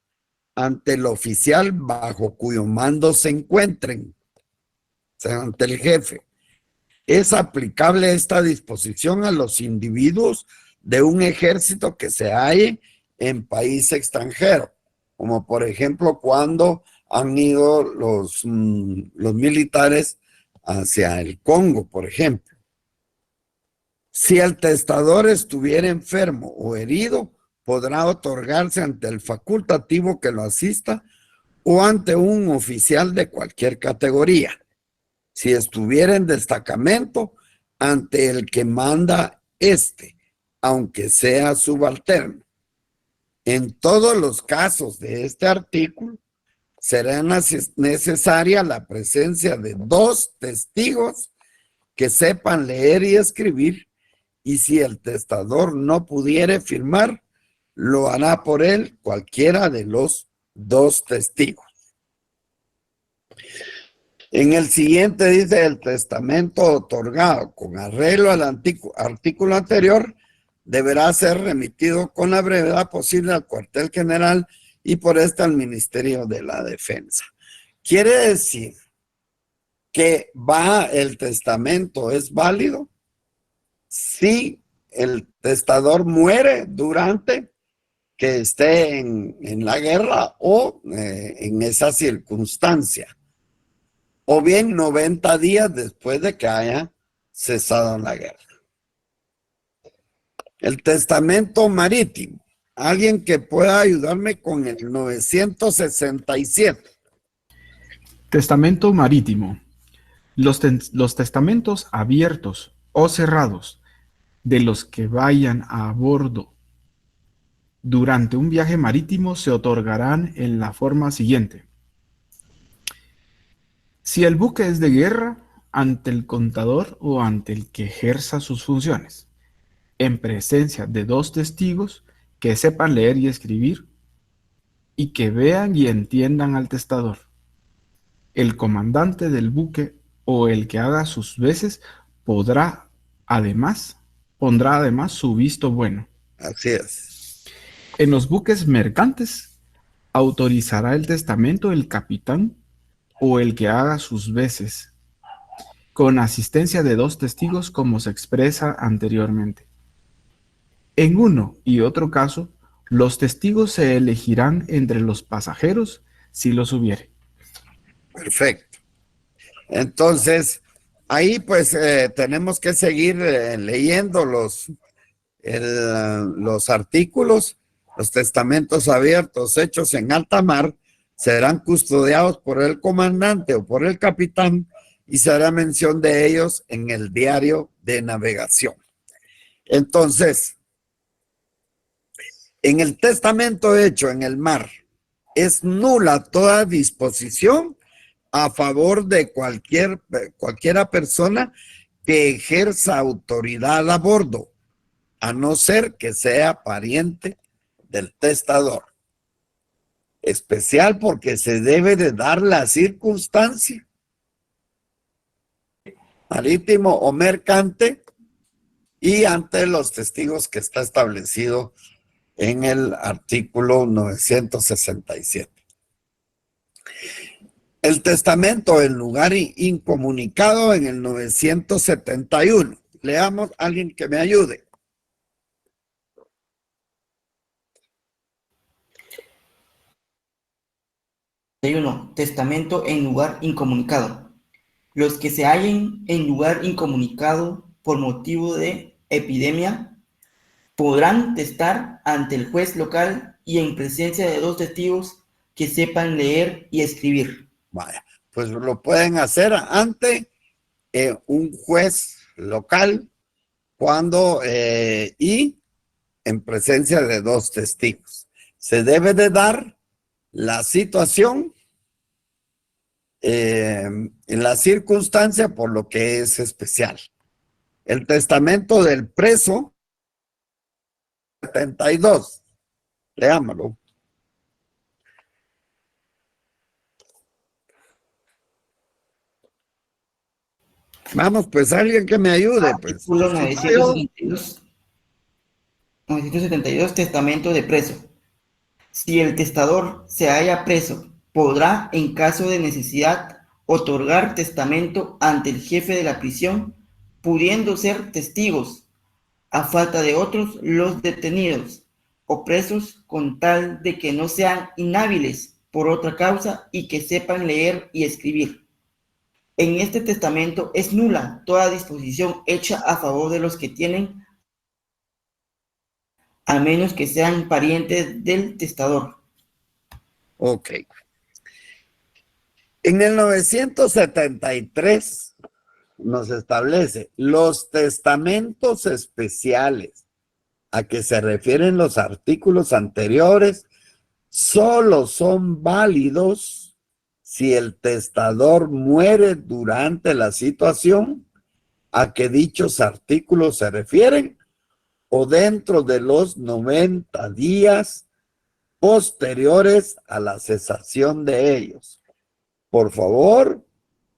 ante el oficial bajo cuyo mando se encuentren, o sea, ante el jefe. Es aplicable esta disposición a los individuos de un ejército que se halle en país extranjero, como por ejemplo cuando han ido los militares hacia el Congo, por ejemplo. Si el testador estuviera enfermo o herido, podrá otorgarse ante el facultativo que lo asista o ante un oficial de cualquier categoría. Si estuviera en destacamento, ante el que manda aunque sea subalterno. En todos los casos de este artículo, será necesaria la presencia de 2 testigos que sepan leer y escribir, y si el testador no pudiere firmar, lo hará por él cualquiera de los 2 testigos. En el siguiente dice: el testamento otorgado con arreglo al artículo anterior deberá ser remitido con la brevedad posible al cuartel general y por al Ministerio de la Defensa. Quiere decir que el testamento es válido si el testador muere durante que esté en la guerra o en esa circunstancia, o bien 90 días después de que haya cesado la guerra. El testamento marítimo. Alguien que pueda ayudarme con el 967.
Testamento marítimo. Los testamentos abiertos o cerrados de los que vayan a bordo durante un viaje marítimo se otorgarán en la forma siguiente. Si el buque es de guerra, ante el contador o ante el que ejerza sus funciones, en presencia de 2 testigos que sepan leer y escribir y que vean y entiendan al testador. El comandante del buque o el que haga sus veces pondrá además su visto bueno.
Así es.
En los buques mercantes autorizará el testamento el capitán o el que haga sus veces, con asistencia de 2 testigos como se expresa anteriormente. En uno y otro caso, los testigos se elegirán entre los pasajeros si los hubiere.
Perfecto. Entonces, ahí pues tenemos que seguir leyendo los artículos. Los testamentos abiertos hechos en alta mar serán custodiados por el comandante o por el capitán y se hará mención de ellos en el diario de navegación. Entonces, en el testamento hecho en el mar, es nula toda disposición a favor de cualquiera persona que ejerza autoridad a bordo, a no ser que sea pariente del testador. Especial porque se debe de dar la circunstancia, marítimo o mercante, y ante los testigos que está establecido en el artículo 967. El testamento en lugar incomunicado en el 971. Leamos, alguien que me ayude.
Testamento en lugar incomunicado. Los que se hallen en lugar incomunicado por motivo de epidemia podrán testar ante el juez local y en presencia de 2 testigos que sepan leer y escribir.
Vaya, pues lo pueden hacer ante un juez local cuando y en presencia de 2 testigos. Se debe de dar la situación en la circunstancia por lo que es especial. El testamento del preso 72. Leámoslo. Vamos, pues alguien que me ayude, pues.
Artículo 972, testamento de preso. Si el testador se halla preso, podrá, en caso de necesidad, otorgar testamento ante el jefe de la prisión, pudiendo ser testigos, a falta de otros, los detenidos o presos, con tal de que no sean inhábiles por otra causa y que sepan leer y escribir. En este testamento es nula toda disposición hecha a favor de los que tienen, a menos que sean parientes del testador.
Ok. En el 973 nos establece los testamentos especiales a que se refieren los artículos anteriores solo son válidos si el testador muere durante la situación a que dichos artículos se refieren o dentro de los 90 días posteriores a la cesación de ellos. Por favor,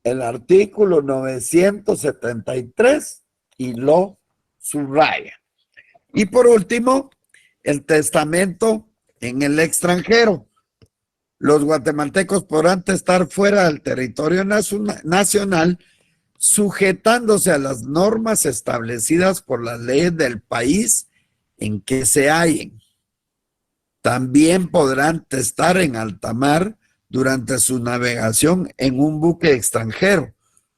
el artículo 973 y lo subraya. Y por último, el testamento en el extranjero. Los guatemaltecos podrán testar fuera del territorio nacional sujetándose a las normas establecidas por las leyes del país en que se hallen. También podrán testar en alta mar durante su navegación en un buque extranjero,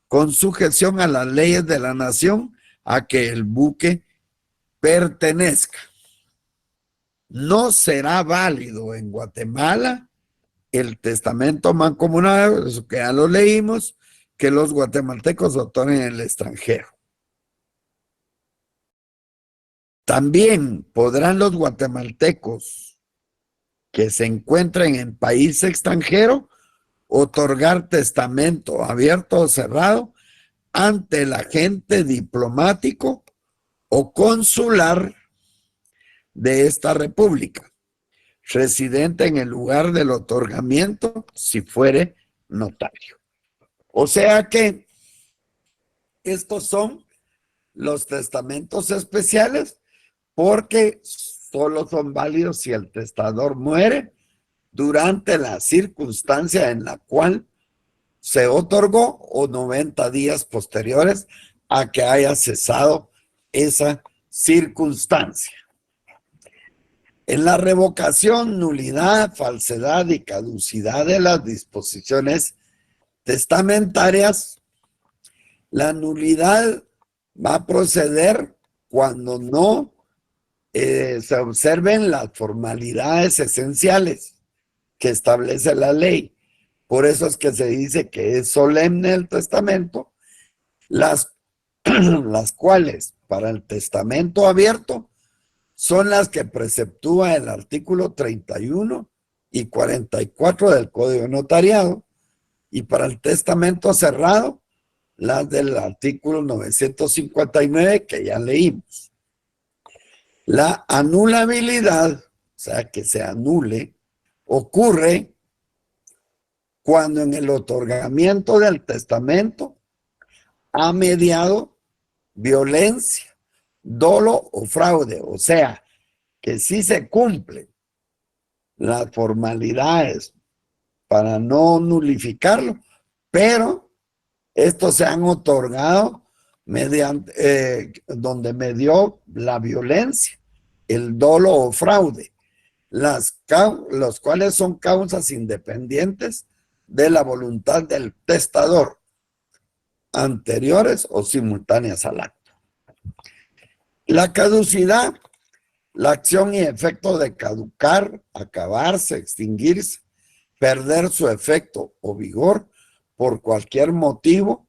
con sujeción a las leyes de la nación a que el buque pertenezca. No será válido en Guatemala el testamento mancomunado, eso que ya lo leímos, que los guatemaltecos otorguen en el extranjero. También podrán los guatemaltecos que se encuentren en país extranjero otorgar testamento abierto o cerrado ante el agente diplomático o consular de esta república, residente en el lugar del otorgamiento si fuere notario. O sea que estos son los testamentos especiales porque solo son válidos si el testador muere durante la circunstancia en la cual se otorgó o 90 días posteriores a que haya cesado esa circunstancia. En la revocación, nulidad, falsedad y caducidad de las disposiciones testamentarias, la nulidad va a proceder cuando no se observen las formalidades esenciales que establece la ley. Por eso es que se dice que es solemne el testamento, las cuales para el testamento abierto son las que preceptúa el artículo 31 y 44 del Código de Notariado, y para el testamento cerrado, las del artículo 959 que ya leímos. La anulabilidad, o sea, que se anule, ocurre cuando en el otorgamiento del testamento ha mediado violencia, dolo o fraude, o sea, que sí se cumplen las formalidades para no nulificarlo, pero estos se han otorgado mediante, donde medió la violencia, el dolo o fraude, los cuales son causas independientes de la voluntad del testador, anteriores o simultáneas al acto. La caducidad, la acción y efecto de caducar, acabarse, extinguirse, perder su efecto o vigor por cualquier motivo,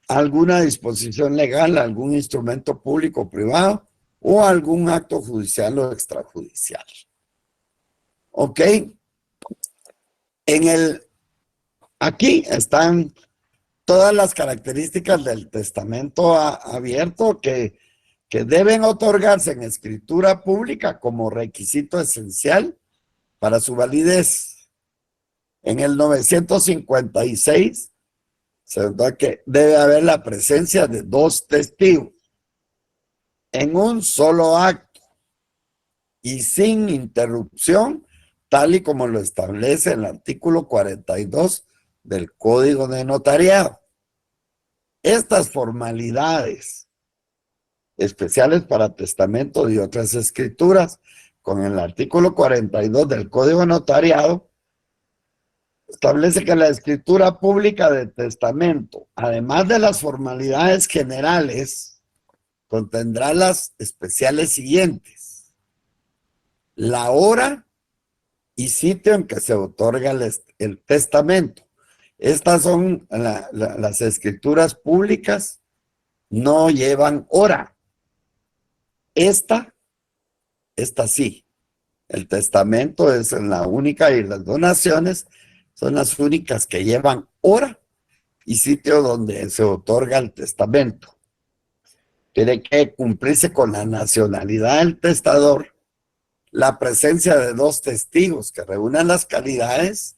alguna disposición legal, algún instrumento público o privado o algún acto judicial o extrajudicial. ¿Ok? Aquí están todas las características del testamento abierto que deben otorgarse en escritura pública como requisito esencial para su validez. En el 956 se nota que debe haber la presencia de 2 testigos en un solo acto y sin interrupción, tal y como lo establece el artículo 42 del Código de Notariado. Estas formalidades especiales para testamento y otras escrituras, con el artículo 42 del Código de Notariado, establece que la escritura pública de testamento, además de las formalidades generales, contendrá las especiales siguientes: la hora y sitio en que se otorga el testamento. Estas son las escrituras públicas, no llevan hora. Esta sí. El testamento es la única y las donaciones son las únicas que llevan hora y sitio donde se otorga el testamento. Tiene que cumplirse con la nacionalidad del testador, la presencia de 2 testigos que reúnan las calidades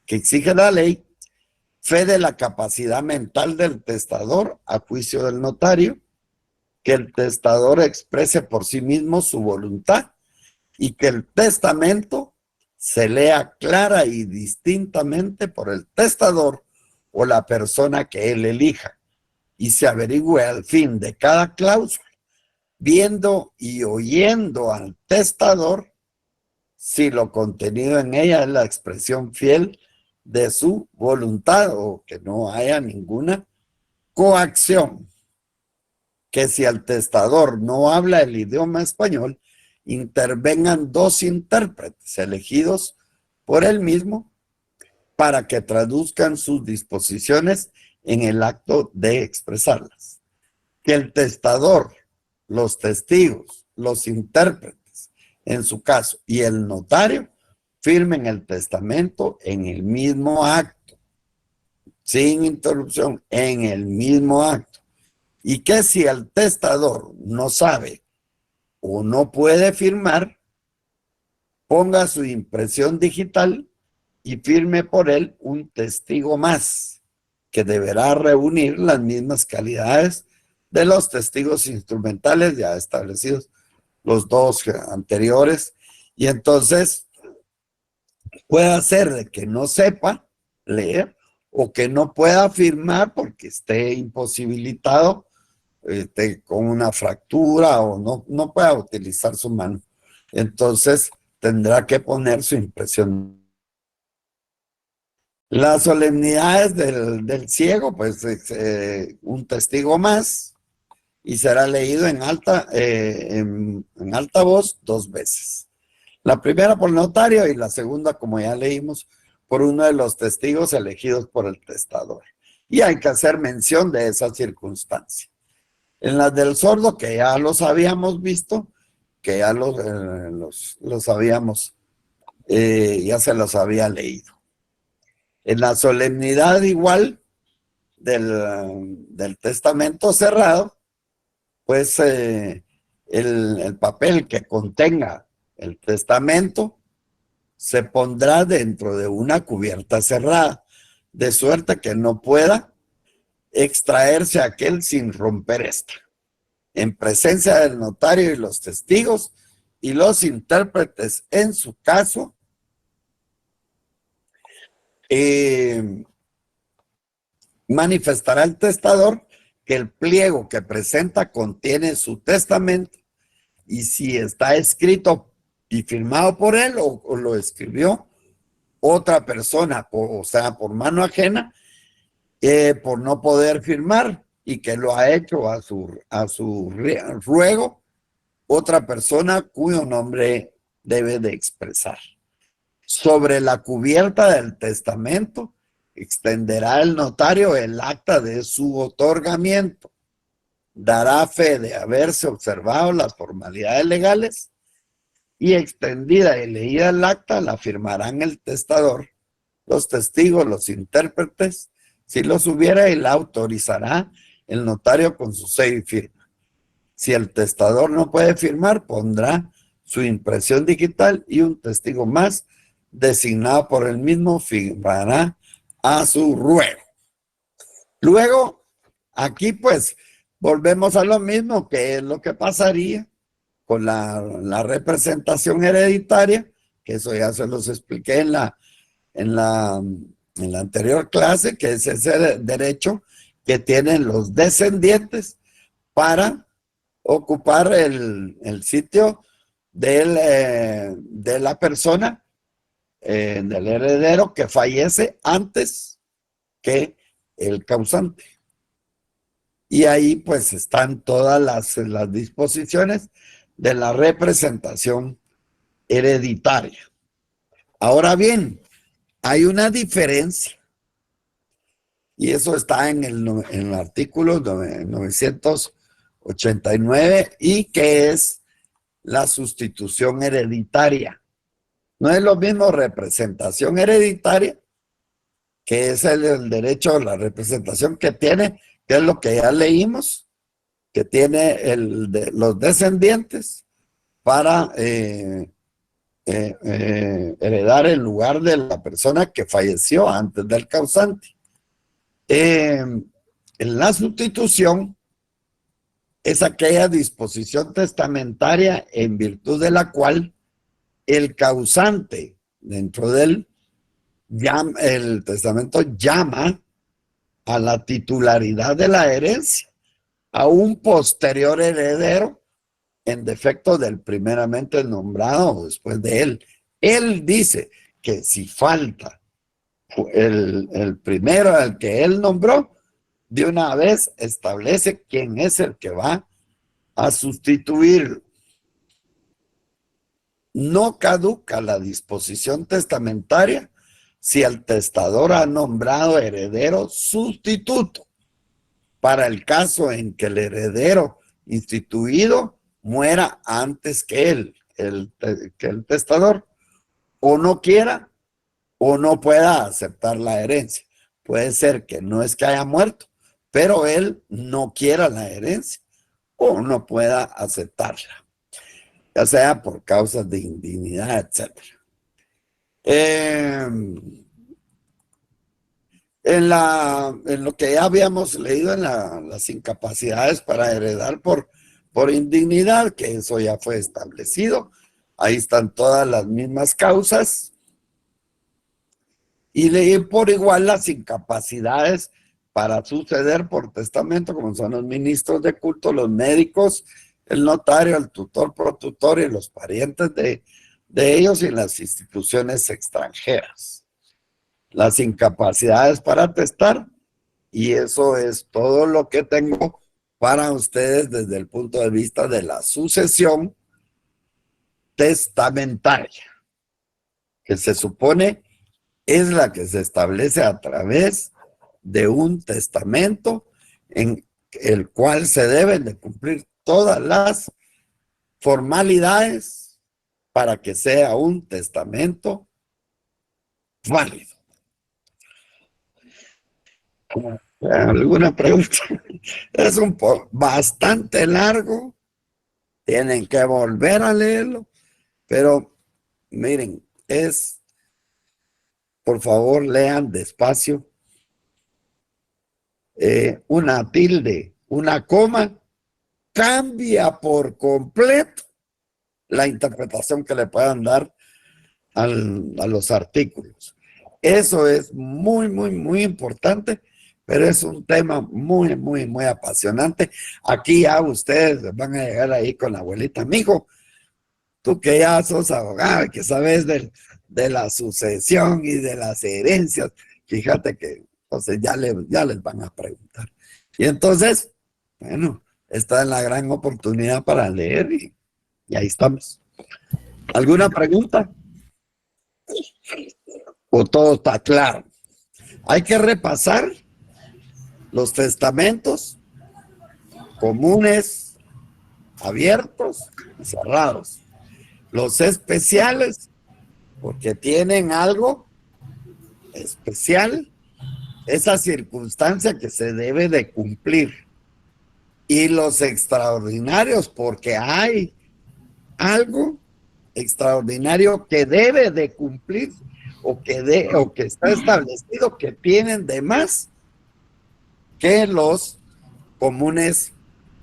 que exige la ley, fe de la capacidad mental del testador a juicio del notario, que el testador exprese por sí mismo su voluntad y que el testamento se lea clara y distintamente por el testador o la persona que él elija y se averigüe al fin de cada cláusula, viendo y oyendo al testador si lo contenido en ella es la expresión fiel de su voluntad o que no haya ninguna coacción. Que si el testador no habla el idioma español, intervengan 2 intérpretes elegidos por él mismo para que traduzcan sus disposiciones en el acto de expresarlas. Que el testador, los testigos, los intérpretes, en su caso, y el notario firmen el testamento en el mismo acto, sin interrupción, en el mismo acto. Y que si el testador no sabe o no puede firmar, ponga su impresión digital y firme por él un testigo más, que deberá reunir las mismas calidades de los testigos instrumentales ya establecidos, los 2 anteriores, y entonces puede ser de que no sepa leer o que no pueda firmar porque esté imposibilitado, con una fractura o no pueda utilizar su mano. Entonces tendrá que poner su impresión. Las solemnidades del ciego, pues un testigo más y será leído en alta voz 2 veces. La primera por el notario y la segunda, como ya leímos, por uno de los testigos elegidos por el testador. Y hay que hacer mención de esa circunstancia. En las del sordo, que ya los habíamos visto, que ya los habíamos, ya se los había leído. En la solemnidad igual del testamento cerrado, pues el papel que contenga el testamento se pondrá dentro de una cubierta cerrada, de suerte que no pueda extraerse aquel sin romper esta, en presencia del notario y los testigos y los intérpretes en su caso, manifestará el testador que el pliego que presenta contiene su testamento, y si está escrito y firmado por él o lo escribió otra persona, o sea, por mano ajena, por no poder firmar, y que lo ha hecho a su ruego otra persona cuyo nombre debe de expresar. Sobre la cubierta del testamento extenderá el notario el acta de su otorgamiento, dará fe de haberse observado las formalidades legales, y extendida y leída el acta la firmarán el testador, los testigos, los intérpretes, si los hubiera, y la autorizará el notario con su sello y firma. Si el testador no puede firmar, pondrá su impresión digital, y un testigo más designado por él mismo firmará a su ruego. Luego, aquí pues volvemos a lo mismo, que es lo que pasaría con la representación hereditaria, que eso ya se los expliqué en la anterior clase, que es ese derecho que tienen los descendientes para ocupar el sitio de la persona, del heredero que fallece antes que el causante. Y ahí pues están todas las disposiciones de la representación hereditaria. Ahora bien, hay una diferencia, y eso está en el artículo 989, y que es la sustitución hereditaria. No es lo mismo representación hereditaria, que es el derecho a la representación que tiene, que es lo que ya leímos, que tiene los descendientes para heredar el lugar de la persona que falleció antes del causante. En la sustitución es aquella disposición testamentaria en virtud de la cual el causante, dentro del el testamento, llama a la titularidad de la herencia a un posterior heredero en defecto del primeramente nombrado después de él. Él dice que si falta el primero al que él nombró, de una vez establece quién es el que va a sustituirlo. No caduca la disposición testamentaria si el testador ha nombrado heredero sustituto, para el caso en que el heredero instituido muera antes que el testador, o no quiera o no pueda aceptar la herencia. Puede ser que no es que haya muerto, pero él no quiera la herencia o no pueda aceptarla, ya sea por causas de indignidad, etc. En lo que ya habíamos leído en las incapacidades para heredar por indignidad, que eso ya fue establecido, ahí están todas las mismas causas, y leí por igual las incapacidades para suceder por testamento, como son los ministros de culto, los médicos, el notario, el tutor, protutor y los parientes de ellos, y las instituciones extranjeras. Las incapacidades para testar, y eso es todo lo que tengo para ustedes desde el punto de vista de la sucesión testamentaria, que se supone es la que se establece a través de un testamento en el cual se deben de cumplir todas las formalidades para que sea un testamento válido. ¿Alguna pregunta? Es bastante largo, tienen que volver a leerlo, pero miren, por favor, lean despacio. Una tilde, una coma, cambia por completo la interpretación que le puedan dar a los artículos. Eso es muy, muy, muy importante, pero es un tema muy, muy, muy apasionante. Aquí ya ustedes van a llegar ahí con la abuelita. Mijo, tú que ya sos abogado y que sabes de la sucesión y de las herencias, fíjate que entonces ya les van a preguntar. Y entonces, bueno, esta es la gran oportunidad para leer y ahí estamos. ¿Alguna pregunta? ¿O todo está claro? Hay que repasar los testamentos comunes, abiertos y cerrados. Los especiales, porque tienen algo especial, esa circunstancia que se debe de cumplir. Y los extraordinarios, porque hay algo extraordinario que debe de cumplir o que está establecido que tienen de más que los comunes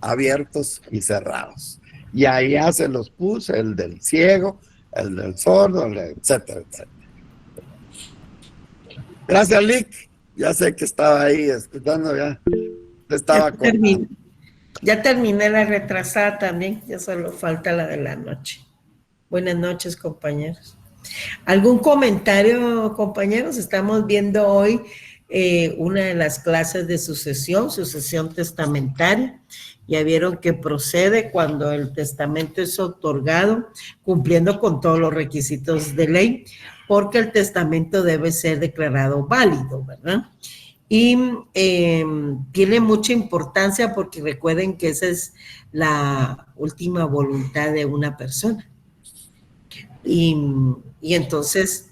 abiertos y cerrados. Y ahí ya se los puse, el del ciego, el del sordo, etcétera, etcétera. Gracias, Lick. Ya sé que estaba ahí escuchando, ya estaba
Ya terminé la retrasada también, ya solo falta la de la noche. Buenas noches, compañeros. ¿Algún comentario, compañeros? Estamos viendo hoy una de las clases de sucesión testamentaria. Ya vieron que procede cuando el testamento es otorgado, cumpliendo con todos los requisitos de ley, porque el testamento debe ser declarado válido, ¿verdad? Y tiene mucha importancia porque recuerden que esa es la última voluntad de una persona. Y entonces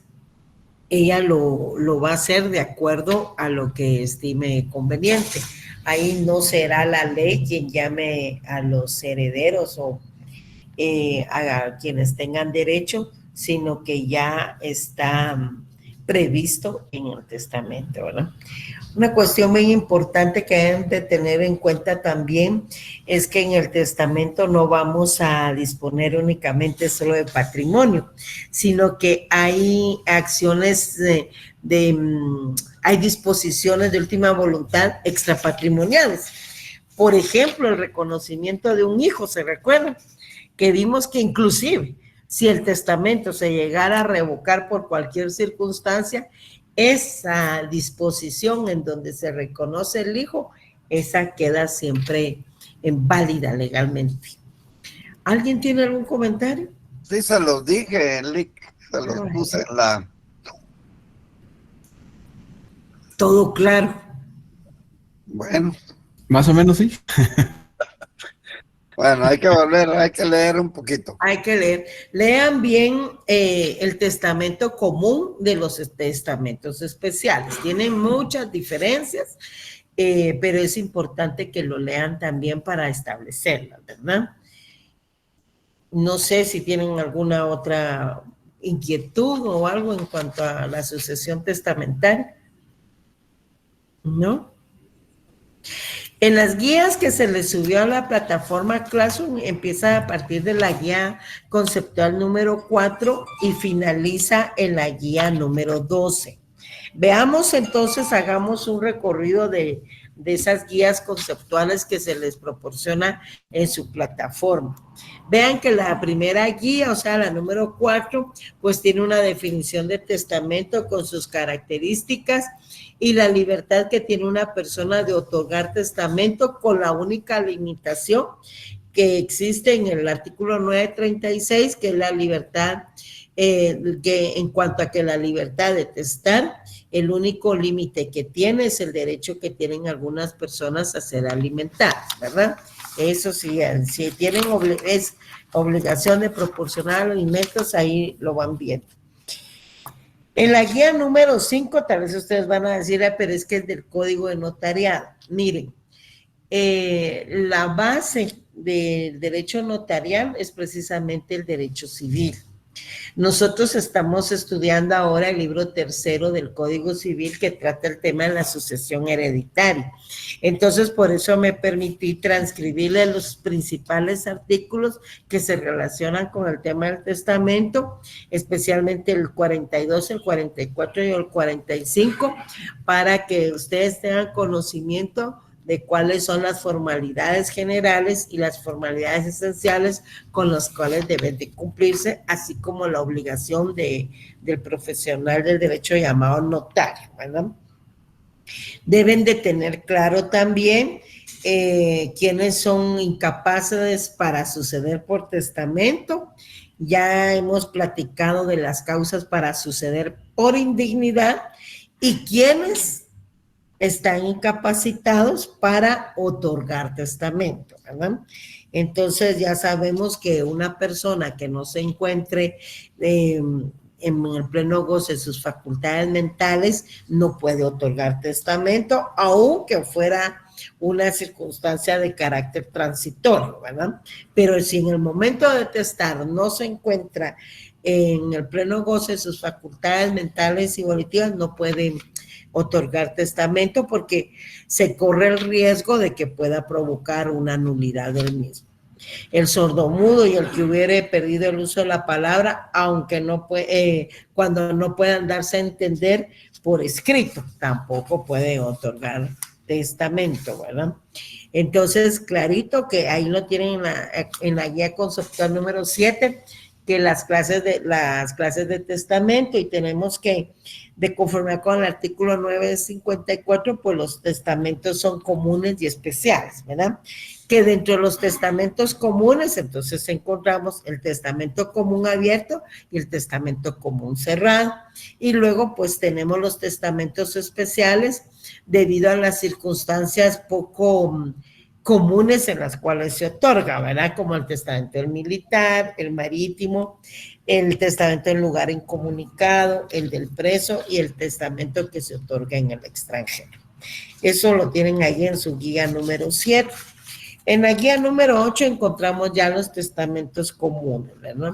ella lo va a hacer de acuerdo a lo que estime conveniente. Ahí no será la ley quien llame a los herederos o a quienes tengan derecho, sino que ya está previsto en el testamento, ¿verdad? Una cuestión muy importante que deben de tener en cuenta también es que en el testamento no vamos a disponer únicamente solo de patrimonio, sino que hay acciones hay disposiciones de última voluntad extrapatrimoniales. Por ejemplo, el reconocimiento de un hijo, ¿se recuerdan? Que vimos que inclusive si el testamento se llegara a revocar por cualquier circunstancia, esa disposición en donde se reconoce el hijo, esa queda siempre válida legalmente. ¿Alguien tiene algún comentario?
Sí, se los dije, Lick, se los puse en la...
Todo claro.
Bueno.
Más o menos sí.
Bueno, hay que leer un poquito.
Hay que leer. Lean bien el testamento común de los testamentos especiales. Tienen muchas diferencias, pero es importante que lo lean también para establecerlas, ¿verdad? No sé si tienen alguna otra inquietud o algo en cuanto a la sucesión testamentaria. ¿No? En las guías que se les subió a la plataforma Classroom, empieza a partir de la guía conceptual número 4 y finaliza en la guía número 12. Veamos entonces, hagamos un recorrido de esas guías conceptuales que se les proporciona en su plataforma. Vean que la primera guía, o sea, la número 4, pues tiene una definición de testamento con sus características y la libertad que tiene una persona de otorgar testamento, con la única limitación que existe en el artículo 936, que es la libertad, que en cuanto a que la libertad de testar, el único límite que tiene es el derecho que tienen algunas personas a ser alimentadas, ¿verdad? Eso sí, si tienen obligación de proporcionar alimentos, ahí lo van viendo. En la guía número 5, tal vez ustedes van a decir, pero es que es del Código de Notariado. Miren, la base del derecho notarial es precisamente el derecho civil, Nosotros estamos estudiando ahora el libro tercero del Código Civil que trata el tema de la sucesión hereditaria. Entonces, por eso me permití transcribirle los principales artículos que se relacionan con el tema del testamento, especialmente el 42, el 44 y el 45, para que ustedes tengan conocimiento de cuáles son las formalidades generales y las formalidades esenciales con las cuales deben de cumplirse, así como la obligación del profesional del derecho llamado notario, ¿verdad? Deben de tener claro también quiénes son incapaces para suceder por testamento. Ya hemos platicado de las causas para suceder por indignidad y quiénes están incapacitados para otorgar testamento, ¿verdad? Entonces ya sabemos que una persona que no se encuentre en el pleno goce de sus facultades mentales no puede otorgar testamento, aunque fuera una circunstancia de carácter transitorio, ¿verdad? Pero si en el momento de testar no se encuentra en el pleno goce de sus facultades mentales y volitivas, no puede otorgar testamento porque se corre el riesgo de que pueda provocar una nulidad del mismo. El sordomudo y el que hubiere perdido el uso de la palabra, aunque no puede, cuando no puedan darse a entender por escrito, tampoco puede otorgar testamento, ¿verdad? Entonces, clarito que ahí lo tienen en la guía conceptual número 7, que las clases de testamento, y tenemos que, de conformidad con el artículo 954, pues los testamentos son comunes y especiales, ¿verdad? Que dentro de los testamentos comunes, entonces encontramos el testamento común abierto y el testamento común cerrado, y luego pues tenemos los testamentos especiales debido a las circunstancias poco comunes en las cuales se otorga, ¿verdad? Como el testamento del militar, el marítimo, el testamento en lugar incomunicado, el del preso y el testamento que se otorga en el extranjero. Eso lo tienen ahí en su guía número 7. En la guía número 8 encontramos ya los testamentos comunes, ¿verdad?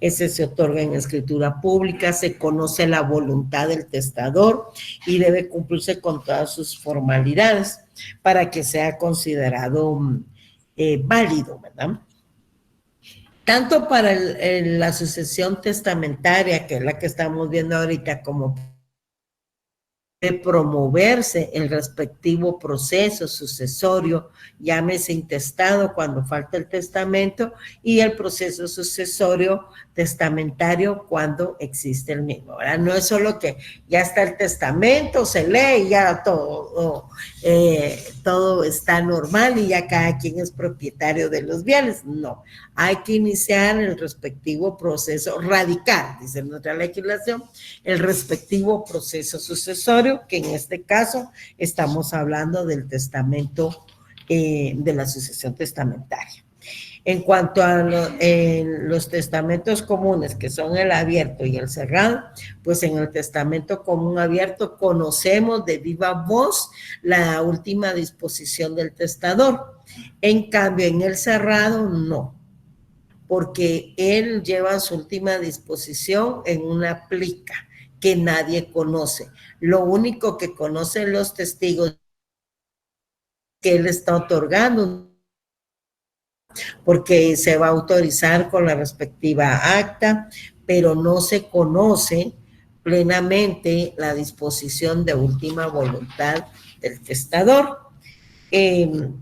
Ese se otorga en escritura pública, se conoce la voluntad del testador y debe cumplirse con todas sus formalidades para que sea considerado válido, ¿verdad? Tanto para la sucesión testamentaria, que es la que estamos viendo ahorita, como de promoverse el respectivo proceso sucesorio, llámese intestado cuando falta el testamento, y el proceso sucesorio testamentario cuando existe el mismo, ¿verdad? No es solo que ya está el testamento, se lee y ya todo está normal y ya cada quien es propietario de los bienes. No, hay que iniciar el respectivo proceso radical, dice nuestra legislación, el respectivo proceso sucesorio, que en este caso estamos hablando del testamento, de la sucesión testamentaria. En cuanto a los testamentos comunes, que son el abierto y el cerrado, pues en el testamento común abierto conocemos de viva voz la última disposición del testador. En cambio, en el cerrado, no, porque él lleva su última disposición en una plica que nadie conoce. Lo único que conocen los testigos que él está otorgando, porque se va a autorizar con la respectiva acta, pero no se conoce plenamente la disposición de última voluntad del testador.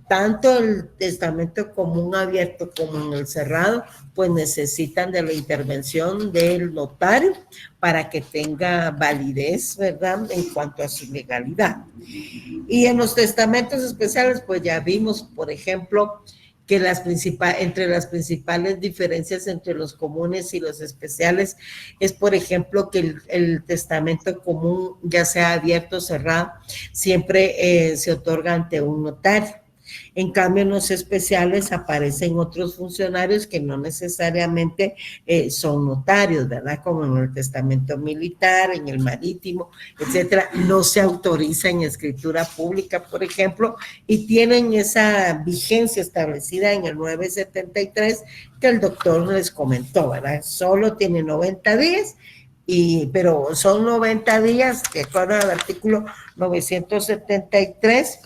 Tanto el testamento común abierto como en el cerrado, pues necesitan de la intervención del notario para que tenga validez, ¿verdad?, en cuanto a su legalidad. Y en los testamentos especiales, pues ya vimos, por ejemplo, que entre las principales diferencias entre los comunes y los especiales es, por ejemplo, que el testamento común, ya sea abierto o cerrado, siempre se otorga ante un notario. En cambio, en los especiales aparecen otros funcionarios que no necesariamente son notarios, ¿verdad? Como en el testamento militar, en el marítimo, etcétera. No se autoriza en escritura pública, por ejemplo, y tienen esa vigencia establecida en el 973 que el doctor les comentó, ¿verdad? Solo tiene 90 días, pero son 90 días, de acuerdo al artículo 973,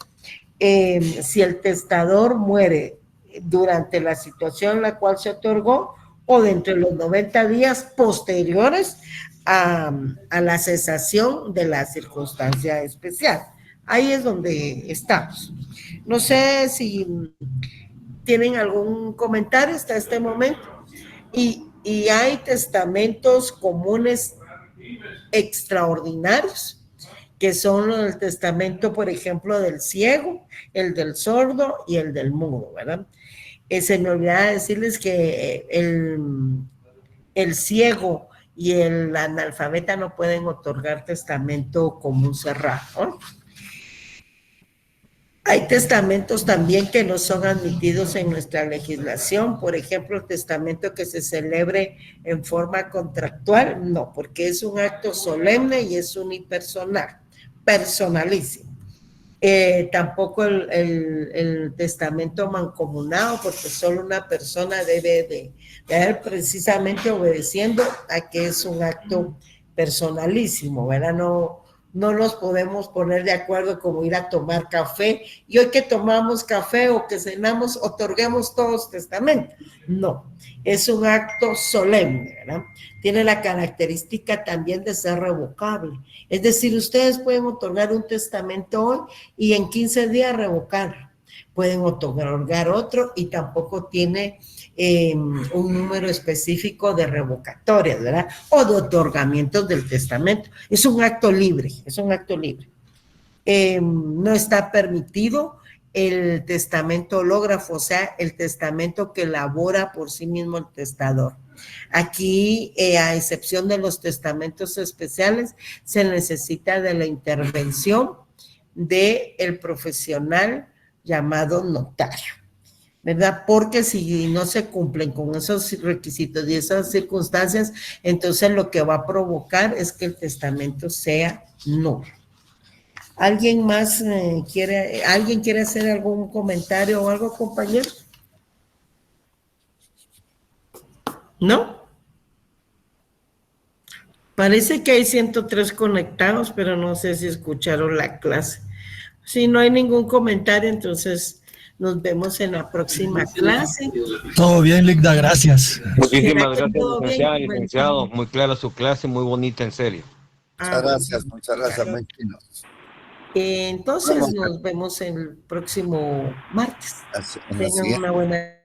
si el testador muere durante la situación en la cual se otorgó o dentro de los 90 días posteriores a la cesación de la circunstancia especial. Ahí es donde estamos. No sé si tienen algún comentario hasta este momento. Y hay testamentos comunes extraordinarios, que son el testamento, por ejemplo, del ciego, el del sordo y el del mudo, ¿verdad? Se me olvidaba decirles que el ciego y el analfabeta no pueden otorgar testamento común cerrado, ¿no? Hay testamentos también que no son admitidos en nuestra legislación, por ejemplo, el testamento que se celebre en forma contractual, no, porque es un acto solemne y es unipersonal, personalísimo. Tampoco el testamento mancomunado, porque solo una persona debe de ir precisamente obedeciendo a que es un acto personalísimo, ¿verdad? No nos podemos poner de acuerdo como ir a tomar café y hoy que tomamos café o que cenamos, otorguemos todos testamento. No, es un acto solemne, ¿verdad? Tiene la característica también de ser revocable. Es decir, ustedes pueden otorgar un testamento hoy y en 15 días revocarlo. Pueden otorgar otro y tampoco tiene un número específico de revocatorias, ¿verdad? O de otorgamientos del testamento. Es un acto libre, es un acto libre. No está permitido el testamento hológrafo, o sea, el testamento que elabora por sí mismo el testador. Aquí, a excepción de los testamentos especiales, se necesita de la intervención del profesional llamado notario, ¿verdad? Porque si no se cumplen con esos requisitos y esas circunstancias, entonces lo que va a provocar es que el testamento sea nulo. ¿Alguien más quiere hacer algún comentario o algo, compañero? ¿No? Parece que hay 103 conectados, pero no sé si escucharon la clase. Si no hay ningún comentario, entonces nos vemos en la próxima clase.
Todo bien, Ligda, gracias.
Muchísimas gracias, licenciado. Muy clara su clase, muy bonita, en serio.
Muchas gracias, muy fino.
Entonces nos vemos el próximo martes. Tengan una buena